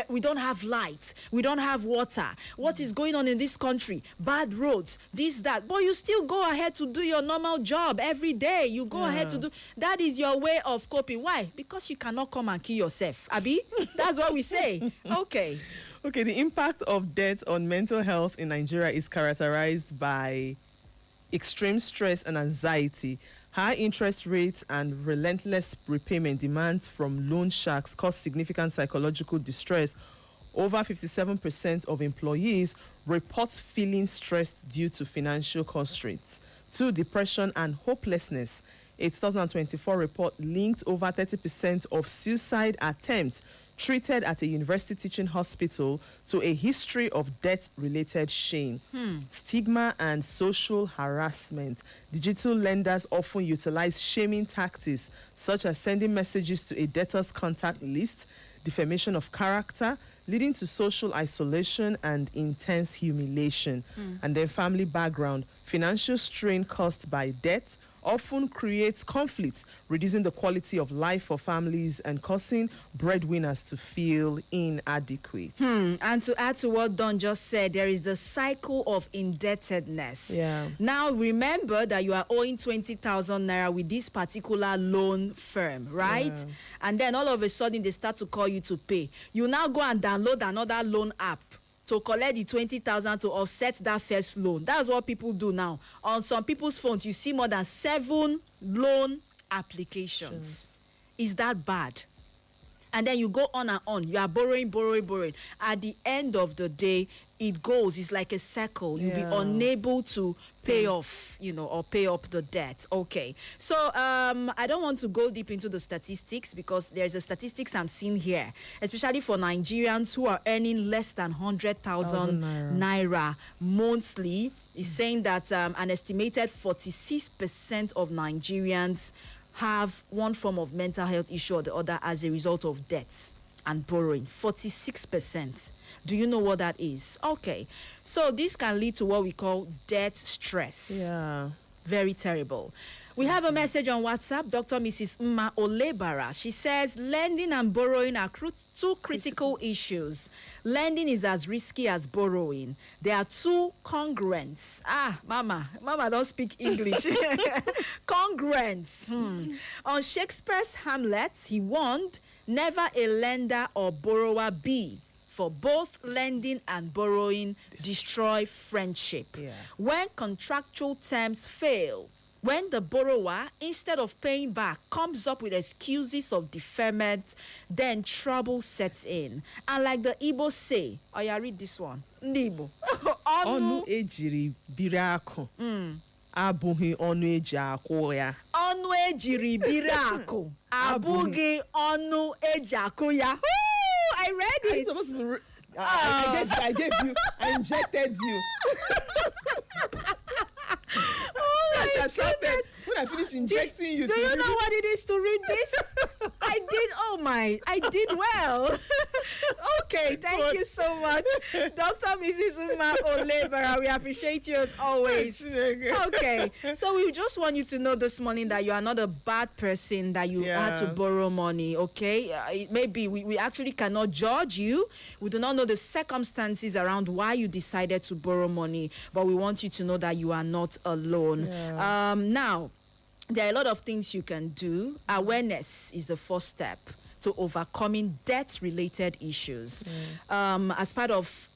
we don't have light. We don't have water. What is going on in this country? Bad roads, this, that. But you still go ahead to do your normal job every day. You go ahead to do. That is your way of coping. Why? Because you cannot come and kill yourself. Abi? That's what we say. Okay. Okay, the impact of death on mental health in Nigeria is characterized by extreme stress and anxiety, High interest rates and relentless repayment demands from loan sharks cause significant psychological distress. Over 57% of employees report feeling stressed due to financial constraints. 2. Depression and hopelessness. A 2024 report linked over 30% of suicide attempts treated at a university teaching hospital to a history of death-related shame, stigma, and social harassment. Digital lenders often utilize shaming tactics such as sending messages to a debtor's contact list, defamation of character, leading to social isolation and intense humiliation. And then family background. Financial strain caused by debt often creates conflicts, reducing the quality of life for families and causing breadwinners to feel inadequate. And to add to what Don just said, there is the cycle of indebtedness. Yeah. Now, remember that you are owing 20,000 naira with this particular loan firm, right? Yeah. And then all of a sudden, they start to call you to pay. You now go and download another loan app to collect the 20,000 to offset that first loan. That's what people do now. On some people's phones, you see more than 7 loan applications. Is that bad? And then you go on and on. You are borrowing. At the end of the day, it goes. It's like a circle. You'll be unable to pay off, or pay up the debt. Okay. So I don't want to go deep into the statistics because there's a statistics I'm seeing here, especially for Nigerians who are earning less than 100,000 naira monthly. Is saying that an estimated 46% of Nigerians have one form of mental health issue or the other as a result of debts and borrowing. 46%. Do you know what that is? Okay. So this can lead to what we call debt stress. Yeah. Very terrible. We have a message on WhatsApp. Dr. Mrs. Mma Olebara. She says lending and borrowing are two critical issues. Lending is as risky as borrowing. There are two congruents. Mama don't speak English. Congruents. On Shakespeare's Hamlet, he warned, never a lender or borrower be, for both lending and borrowing destroy friendship. Yeah. When contractual terms fail, when the borrower, instead of paying back, comes up with excuses of deferment, then trouble sets in. And like the Igbo say, read this one. Ndibo. Onu ejiri biri akụ. Abụghị ọnụ eji akwụ ya. Ọnụ ejiri biri akụ. Abụghị ọnụ eji akwụ ya. I read it. I gave you. I injected you. When I finish injecting you, do you know what it is to read this? I did well. Okay, thank you so much, Dr. Mrs. Mma Olebara. We appreciate you as always. Okay, so we just want you to know this morning that you are not a bad person, that you had to borrow money, okay? Maybe we actually cannot judge you. We do not know the circumstances around why you decided to borrow money, but we want you to know that you are not alone. Now, there are a lot of things you can do. Awareness is the first step to overcoming debt-related issues. As part of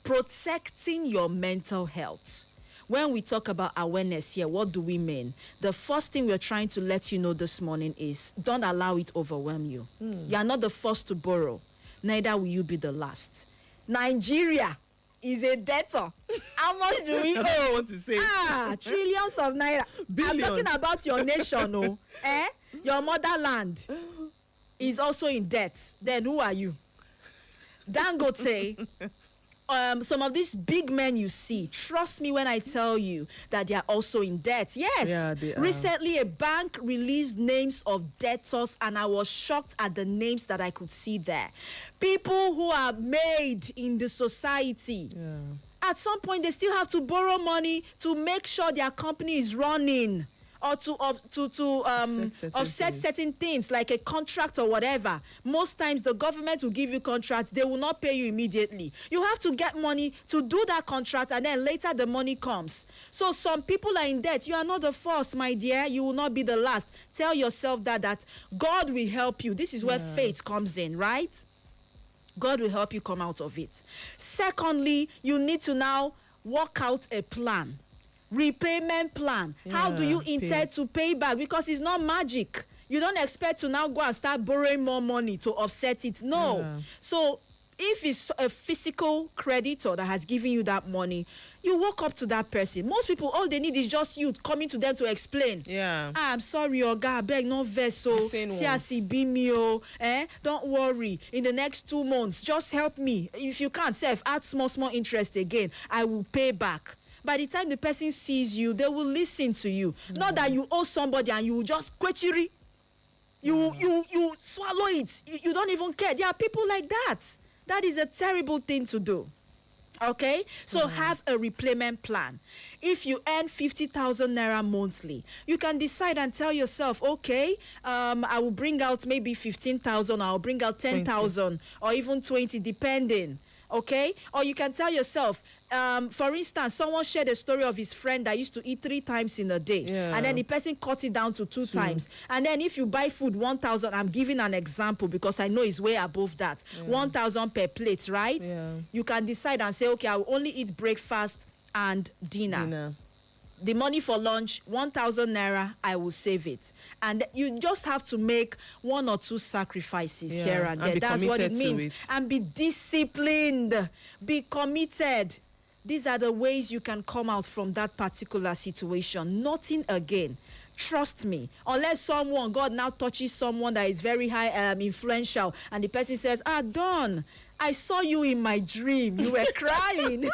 protecting your mental health. When we talk about awareness here, what do we mean? The first thing we're trying to let you know this morning is don't allow it overwhelm you. You are not the first to borrow. Neither will you be the last. Nigeria is a debtor. How much do we owe? I don't want to say. Trillions of naira. Billions. I'm talking about your nation, Your motherland is also in debt. Then who are you? Dangote. Some of these big men you see, trust me when I tell you that they are also in debt. Yes. Yeah, they are. Recently, a bank released names of debtors, and I was shocked at the names that I could see there. People who are made in the society. Yeah. At some point, they still have to borrow money to make sure their company is running, or to offset certain things like a contract or whatever. Most times the government will give you contracts, they will not pay you immediately. You have to get money to do that contract, and then later the money comes. So some people are in debt. You are not the first, my dear. You will not be the last. Tell yourself that God will help you. This is where faith comes in, right? God will help you come out of it. Secondly, you need to now work out a plan. repayment plan. How do you intend to pay back? Because it's not magic. You don't expect to now go and start borrowing more money to offset it. No. So if it's a physical creditor that has given you that money, you walk up to that person. Most people, all they need is just you coming to them to explain. I'm sorry, Oga, beg no vessel. Don't worry. In the next 2 months, just help me. If you can't, add small interest again. I will pay back. By the time the person sees you, they will listen to you. Not that you owe somebody and you just quechiri. You swallow it. You don't even care. There are people like that. That is a terrible thing to do. Okay? So have a repayment plan. If you earn 50,000 naira monthly, you can decide and tell yourself, okay, I will bring out maybe 15,000, I'll bring out 10,000 or even 20, depending. Okay? Or you can tell yourself, for instance, someone shared a story of his friend that used to eat 3 times in a day. And then the person cut it down to 2 times. And then if you buy food 1,000, I'm giving an example because I know it's way above that. 1,000 per plate, right? You can decide and say, okay, I will only eat breakfast and dinner. The money for lunch, 1,000 naira, I will save it. And you just have to make 1 or 2 sacrifices here and there. That's what it means. And be disciplined. Be committed. These are the ways you can come out from that particular situation. Nothing again. Trust me. Unless God now touches someone that is very high influential, and the person says, Don, I saw you in my dream. You were crying.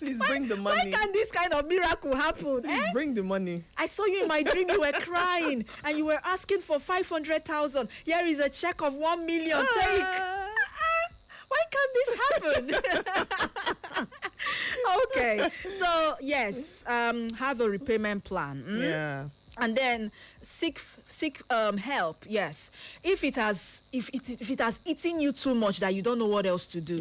Please bring the money. Why can't this kind of miracle happen? Please bring the money. I saw you in my dream. You were crying and you were asking for 500,000. Here is a check of 1 million. Take. Why can't this happen? Okay. So yes, have a repayment plan. And then seek help. Yes, if it has eaten you too much that you don't know what else to do,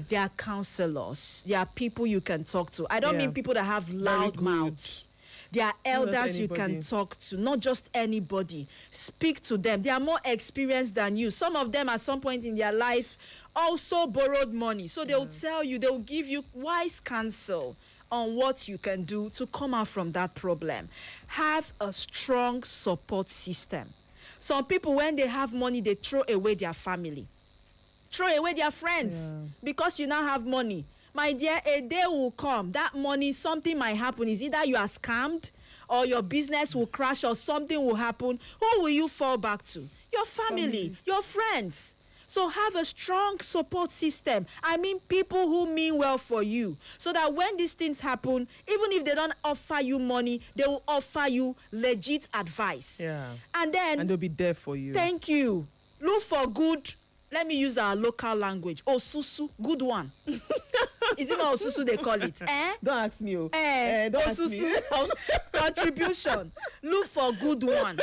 there are counselors. There are people you can talk to. I don't mean people that have loud mouths. There are elders you can talk to, not just anybody. Speak to them. They are more experienced than you. Some of them at some point in their life also borrowed money, so they'll tell you, they'll give you wise counsel on what you can do to come out from that problem. Have a strong support system. Some people, when they have money, they throw away their family, throw away their friends because you now have money. My dear, a day will come, that money, something might happen. Is either you are scammed or your business will crash or something will happen. Who will you fall back to? Your family. Your friends. So have a strong support system. I mean, people who mean well for you, so that when these things happen, even if they don't offer you money, they will offer you legit advice. And they'll be there for you. Thank you. Look for good. Let me use our local language. Osusu, good one. Is it not Osusu they call it? Don't ask me. Don't ask me. Contribution. Look for good one.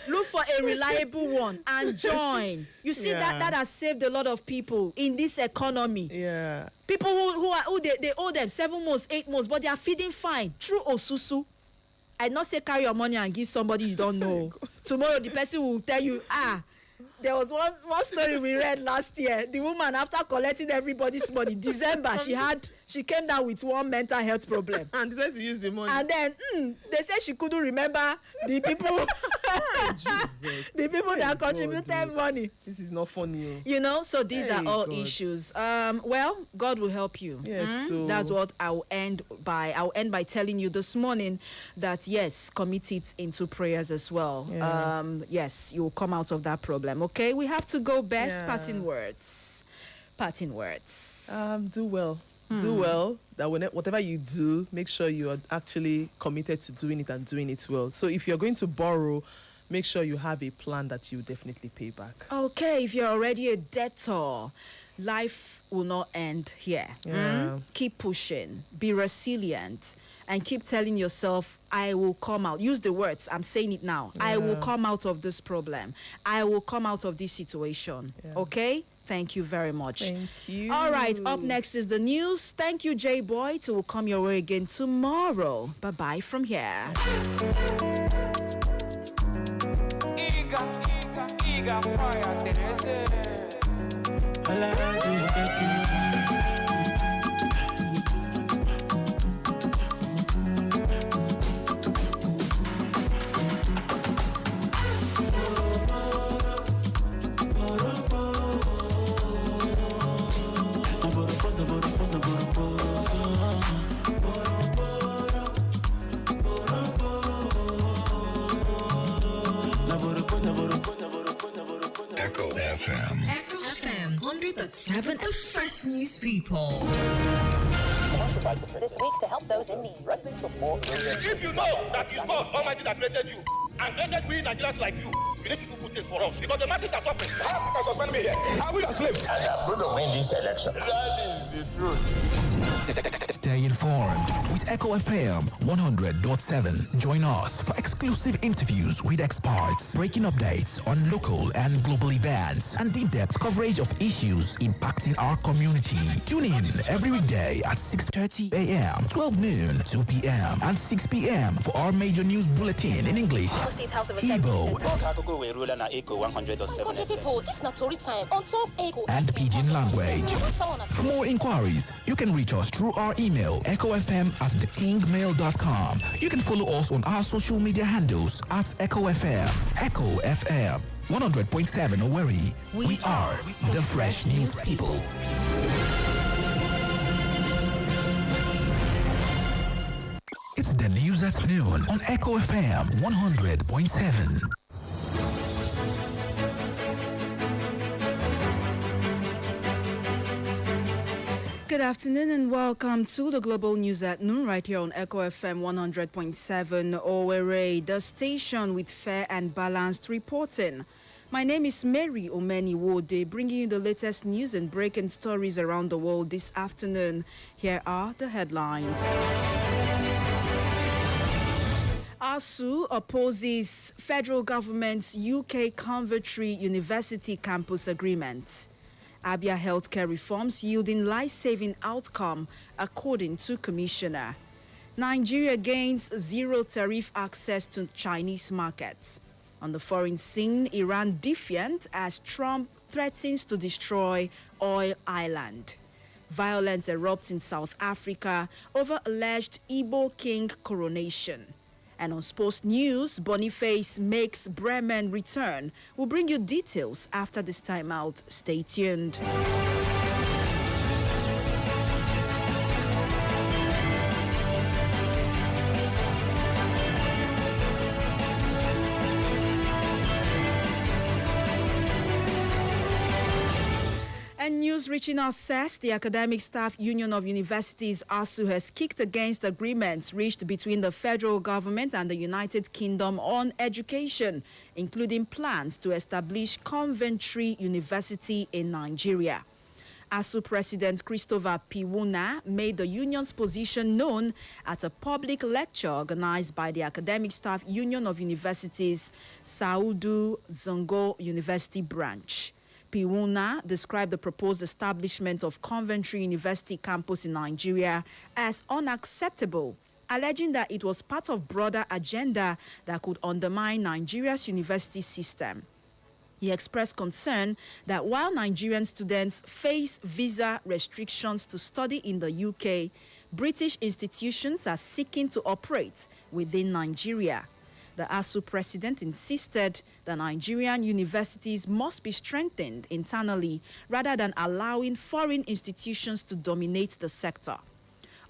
Look for a reliable one and join. You see that has saved a lot of people in this economy. People who they owe them 7 months, 8 months, but they are feeding fine through Osusu. I not say carry your money and give somebody you don't know. Tomorrow the person will tell you, there was one story we read last year. The woman, after collecting everybody's money, December, she came down with one mental health problem. And decided to use the money. And then they said she couldn't remember the people Jesus. the people that contributed money. This is not funny. You know, so these are all issues. Well, God will help you. Yes. So that's what I'll end by. I'll end by telling you this morning that yes, commit it into prayers as well. Yes, you'll come out of that problem. Okay, we have to go best. Parting words. Do well. Do well. That whatever you do, make sure you are actually committed to doing it and doing it well. So if you're going to borrow, make sure you have a plan that you definitely pay back. Okay, if you're already a debtor, life will not end here. Keep pushing. Be resilient. And keep telling yourself, I will come out. Use the words. I'm saying it now. I will come out of this problem. I will come out of this situation. Okay? Thank you very much. Thank you. All right. Up next is the news. Thank you, J Boy. It will come your way again tomorrow. Bye-bye from here. Echo FM. Echo FM 100.7, the fresh news people. This week to help those in need. If you know that it's God Almighty that created you and created we Nigerians like you need to do good things for us because the masses are suffering. How you can suspend me here? Are we your slaves? And I'm going to win this election. That is the truth. Stay informed with Echo FM 100.7. Join us for exclusive interviews with experts, breaking updates on local and global events, and in-depth coverage of issues impacting our community. Tune in every weekday at 6:30 a.m., 12 noon, 2 p.m., and 6 p.m. for our major news bulletin in English, Igbo, and Pidgin language. For more inquiries, you can reach us through our email, echofm@thekingmail.com. You can follow us on our social media handles at Echo FM. Echo FM 100.7 Owerri. We are the fresh news people. It's the news at noon on Echo FM 100.7. Good afternoon and welcome to the Global News at Noon right here on Echo FM 100.7 Owerri, the station with fair and balanced reporting. My name is Mary Omeni Wode, bringing you the latest news and breaking stories around the world this afternoon. Here are the headlines. ASU opposes federal government's UK Coventry University campus agreement. Abia healthcare reforms yielding life-saving outcome, according to Commissioner. Nigeria gains zero tariff access to Chinese markets. On the foreign scene, Iran defiant as Trump threatens to destroy oil island. Violence erupts in South Africa over alleged Igbo king coronation. And on sports news, Boniface makes Bremen return. We'll bring you details after this timeout. Stay tuned. And news reaching us says the Academic Staff Union of Universities, ASU, has kicked against agreements reached between the federal government and the United Kingdom on education, including plans to establish Coventry University in Nigeria. ASU President Christopher Piwuna made the union's position known at a public lecture organized by the Academic Staff Union of Universities, Saudu Zongo University branch. Piwuna described the proposed establishment of Coventry University campus in Nigeria as unacceptable, alleging that it was part of broader agenda that could undermine Nigeria's university system. He expressed concern that while Nigerian students face visa restrictions to study in the UK, British institutions are seeking to operate within Nigeria. The ASU president insisted that Nigerian universities must be strengthened internally rather than allowing foreign institutions to dominate the sector.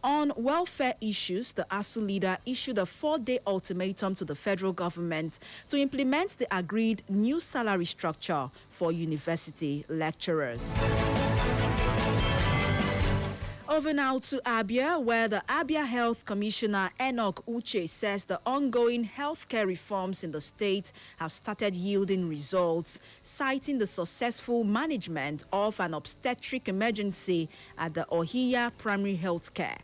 On welfare issues, the ASU leader issued a 4-day ultimatum to the federal government to implement the agreed new salary structure for university lecturers. Over now to Abia, where the Abia Health Commissioner Enoch Uche says the ongoing healthcare reforms in the state have started yielding results, citing the successful management of an obstetric emergency at the Ohiya Primary Health Care.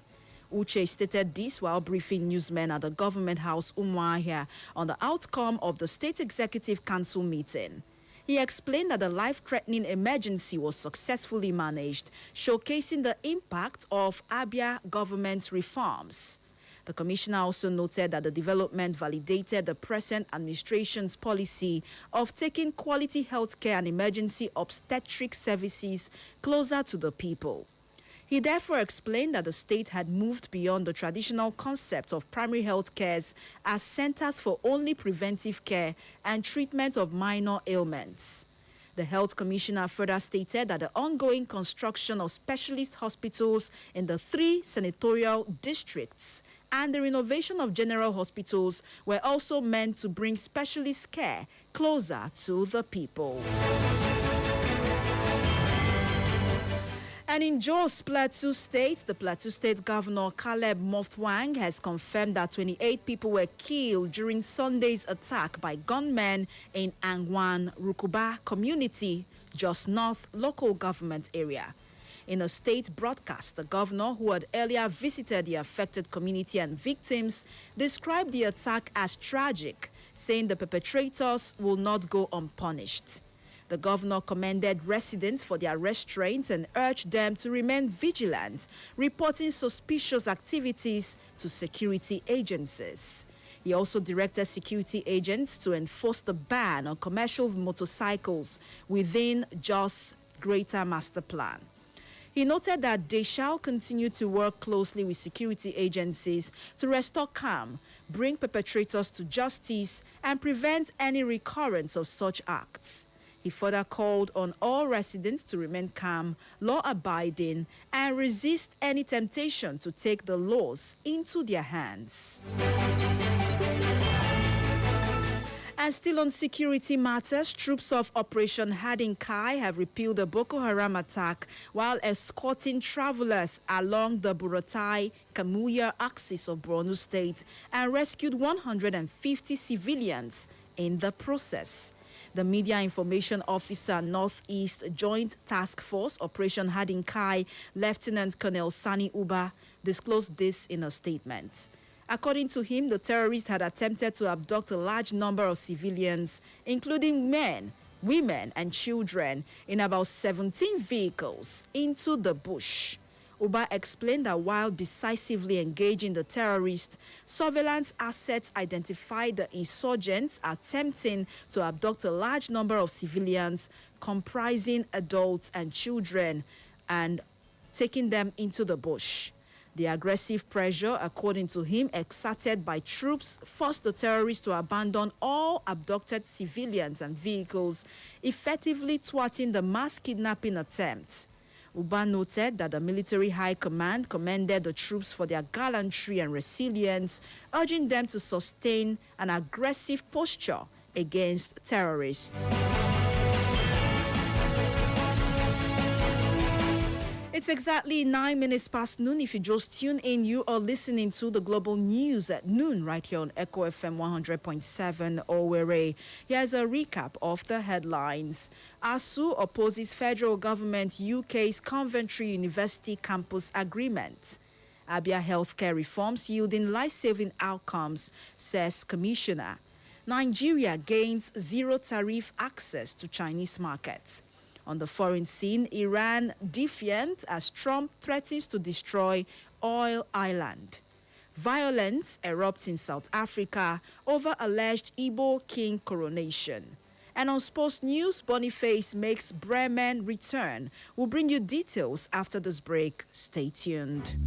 Uche stated this while briefing newsmen at the Government House Umuahia on the outcome of the State Executive Council meeting. He explained that the life-threatening emergency was successfully managed, showcasing the impact of Abia government's reforms. The commissioner also noted that the development validated the present administration's policy of taking quality healthcare and emergency obstetric services closer to the people. He therefore explained that the state had moved beyond the traditional concept of primary health cares as centers for only preventive care and treatment of minor ailments. The health commissioner further stated that the ongoing construction of specialist hospitals in the 3 senatorial districts and the renovation of general hospitals were also meant to bring specialist care closer to the people. And in Jos Plateau State, the Plateau State Governor Caleb Moftwang has confirmed that 28 people were killed during Sunday's attack by gunmen in Angwan Rukuba community, Jos North local government area. In a state broadcast, the governor, who had earlier visited the affected community and victims, described the attack as tragic, saying the perpetrators will not go unpunished. The governor commended residents for their restraint and urged them to remain vigilant, reporting suspicious activities to security agencies. He also directed security agents to enforce the ban on commercial motorcycles within Jos Greater Master Plan. He noted that they shall continue to work closely with security agencies to restore calm, bring perpetrators to justice, and prevent any recurrence of such acts. He further called on all residents to remain calm, law-abiding, and resist any temptation to take the laws into their hands. And still on security matters, troops of Operation Hardin Kai have repelled a Boko Haram attack while escorting travelers along the Buratai-Kamuya axis of Borno State and rescued 150 civilians in the process. The Media Information Officer, Northeast Joint Task Force, Operation Hardin Kai, Lieutenant Colonel Sani Uba, disclosed this in a statement. According to him, the terrorists had attempted to abduct a large number of civilians, including men, women, and children, in about 17 vehicles into the bush. Uba explained that while decisively engaging the terrorists, surveillance assets identified the insurgents attempting to abduct a large number of civilians, comprising adults and children, and taking them into the bush. The aggressive pressure, according to him, exerted by troops forced the terrorists to abandon all abducted civilians and vehicles, effectively thwarting the mass kidnapping attempt. Uba noted that the military high command commended the troops for their gallantry and resilience, urging them to sustain an aggressive posture against terrorists. It's exactly 9 minutes past noon. If you just tune in, you are listening to the global news at noon right here on Echo FM 100.7 Owerri. Here's a recap of the headlines. ASU opposes federal government UK's Coventry University campus agreement. Abia healthcare reforms yielding life-saving outcomes, says Commissioner. Nigeria gains zero tariff access to Chinese markets. On the foreign scene, Iran defiant as Trump threatens to destroy oil island. Violence erupts in South Africa over alleged Igbo king coronation. And on sports news, Boniface makes Bremen return. We'll bring you details after this break. Stay tuned.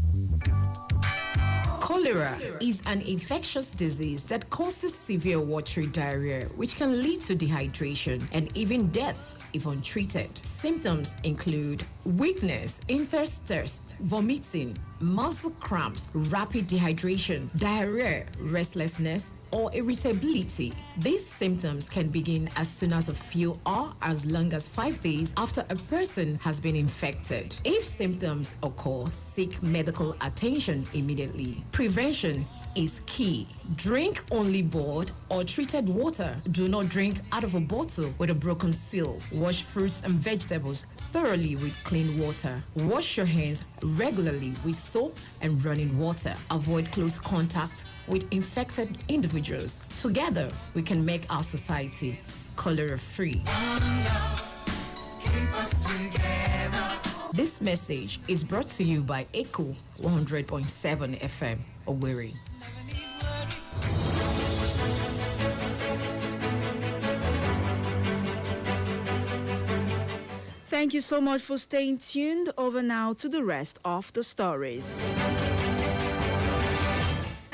Cholera is an infectious disease that causes severe watery diarrhea, which can lead to dehydration and even death if untreated. Symptoms include weakness, intense thirst, vomiting, muscle cramps, rapid dehydration, diarrhea, restlessness, or irritability. These symptoms can begin as soon as a few or as long as 5 days after a person has been infected. If symptoms occur, seek medical attention immediately. Prevention is key. Drink only boiled or treated water. Do not drink out of a bottle with a broken seal. Wash fruits and vegetables thoroughly with clean water. Wash your hands regularly with soap and running water. Avoid close contact with infected individuals. Together, we can make our society cholera-free. This message is brought to you by Echo 100.7 FM, Owerri. Thank you so much for staying tuned. Over now to the rest of the stories.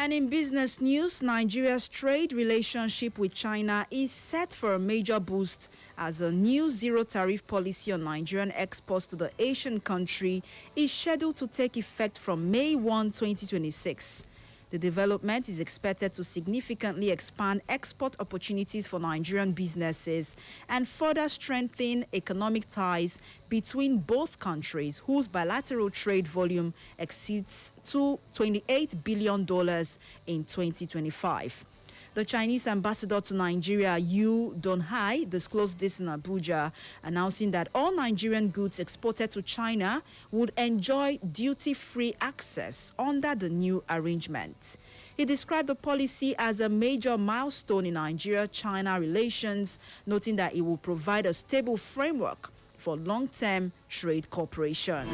And in business news, Nigeria's trade relationship with China is set for a major boost as a new zero-tariff policy on Nigerian exports to the Asian country is scheduled to take effect from May 1, 2026. The development is expected to significantly expand export opportunities for Nigerian businesses and further strengthen economic ties between both countries, whose bilateral trade volume exceeds to $28 billion in 2025. The Chinese ambassador to Nigeria, Yu Donghai, disclosed this in Abuja, announcing that all Nigerian goods exported to China would enjoy duty-free access under the new arrangement. He described the policy as a major milestone in Nigeria-China relations, noting that it will provide a stable framework for long-term trade cooperation.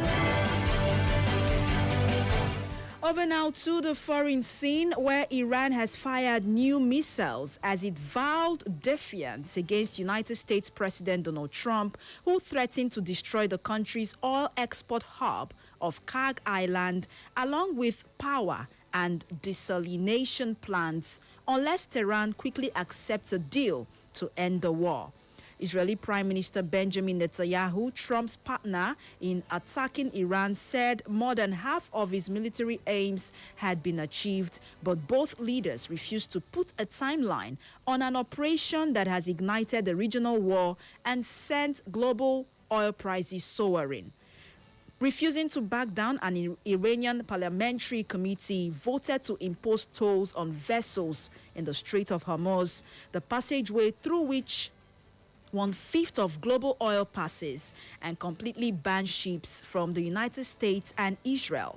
Over now to the foreign scene, where Iran has fired new missiles as it vowed defiance against United States President Donald Trump, who threatened to destroy the country's oil export hub of Kag Island, along with power and desalination plants, unless Tehran quickly accepts a deal to end the war. Israeli Prime Minister Benjamin Netanyahu, Trump's partner in attacking Iran, said more than half of his military aims had been achieved, but both leaders refused to put a timeline on an operation that has ignited the regional war and sent global oil prices soaring. Refusing to back down, an Iranian parliamentary committee voted to impose tolls on vessels in the Strait of Hormuz, the passageway through which 1/5 of global oil passes, and completely ban ships from the United States and Israel.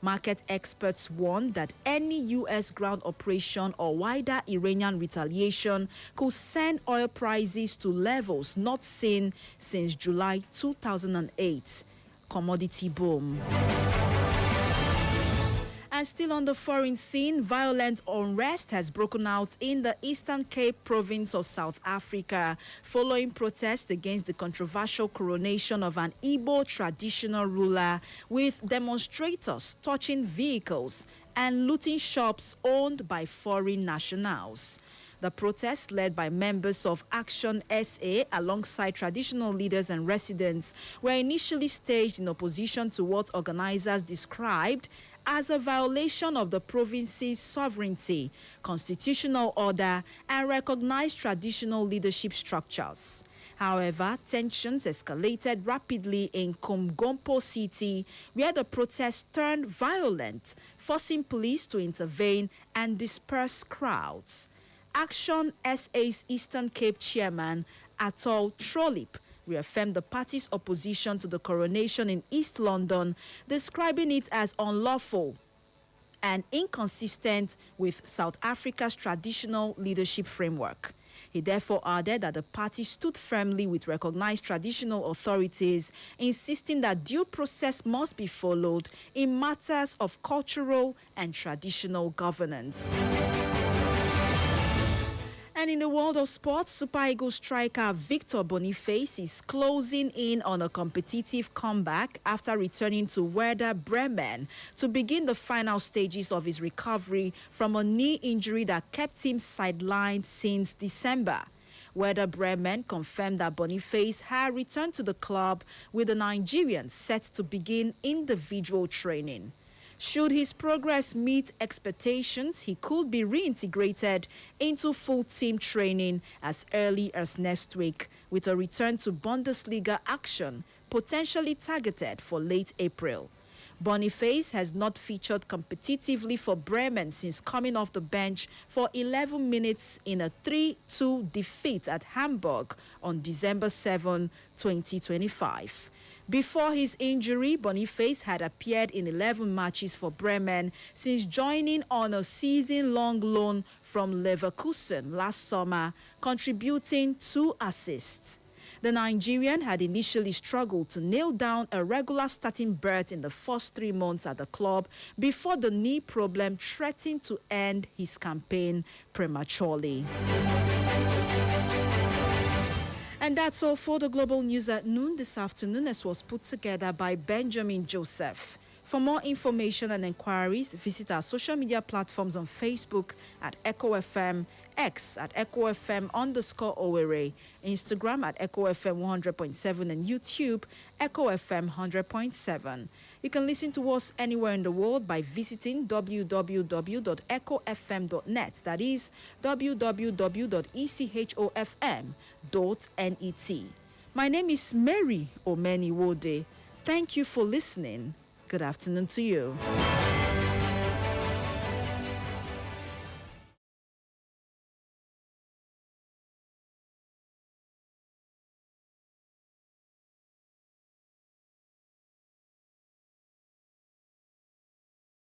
Market experts warned that any U.S. ground operation or wider Iranian retaliation could send oil prices to levels not seen since July 2008. Commodity boom. And still on the foreign scene, violent unrest has broken out in the Eastern Cape province of South Africa following protests against the controversial coronation of an Igbo traditional ruler, with demonstrators touching vehicles and looting shops owned by foreign nationals. The protests, led by members of Action SA alongside traditional leaders and residents, were initially staged in opposition to what organizers described as a violation of the province's sovereignty, constitutional order, and recognized traditional leadership structures. However, tensions escalated rapidly in Kumgompo City, where the protests turned violent, forcing police to intervene and disperse crowds. Action SA's Eastern Cape chairman, Atol Trolip, reaffirmed the party's opposition to the coronation in East London, describing it as unlawful and inconsistent with South Africa's traditional leadership framework. He therefore added that the party stood firmly with recognized traditional authorities, insisting that due process must be followed in matters of cultural and traditional governance. And in the world of sports, Super Eagles striker Victor Boniface is closing in on a competitive comeback after returning to Werder Bremen to begin the final stages of his recovery from a knee injury that kept him sidelined since December. Werder Bremen confirmed that Boniface had returned to the club, with the Nigerian set to begin individual training. Should his progress meet expectations, he could be reintegrated into full team training as early as next week, with a return to Bundesliga action potentially targeted for late April. Boniface has not featured competitively for Bremen since coming off the bench for 11 minutes in a 3-2 defeat at Hamburg on December 7, 2025. Before his injury, Boniface had appeared in 11 matches for Bremen since joining on a season-long loan from Leverkusen last summer, contributing 2 assists. The Nigerian had initially struggled to nail down a regular starting berth in the first 3 months at the club before the knee problem threatened to end his campaign prematurely. And that's all for the Global News at Noon this afternoon, as was put together by Benjamin Joseph. For more information and inquiries, visit our social media platforms on Facebook at Echo FM, X at Echo FM_Owerri, Instagram at Echo FM 100.7, and YouTube Echo FM 100.7. You can listen to us anywhere in the world by visiting www.echofm.net. That is www.echofm.net. My name is Mary Omeni Wode. Thank you for listening. Good afternoon to you.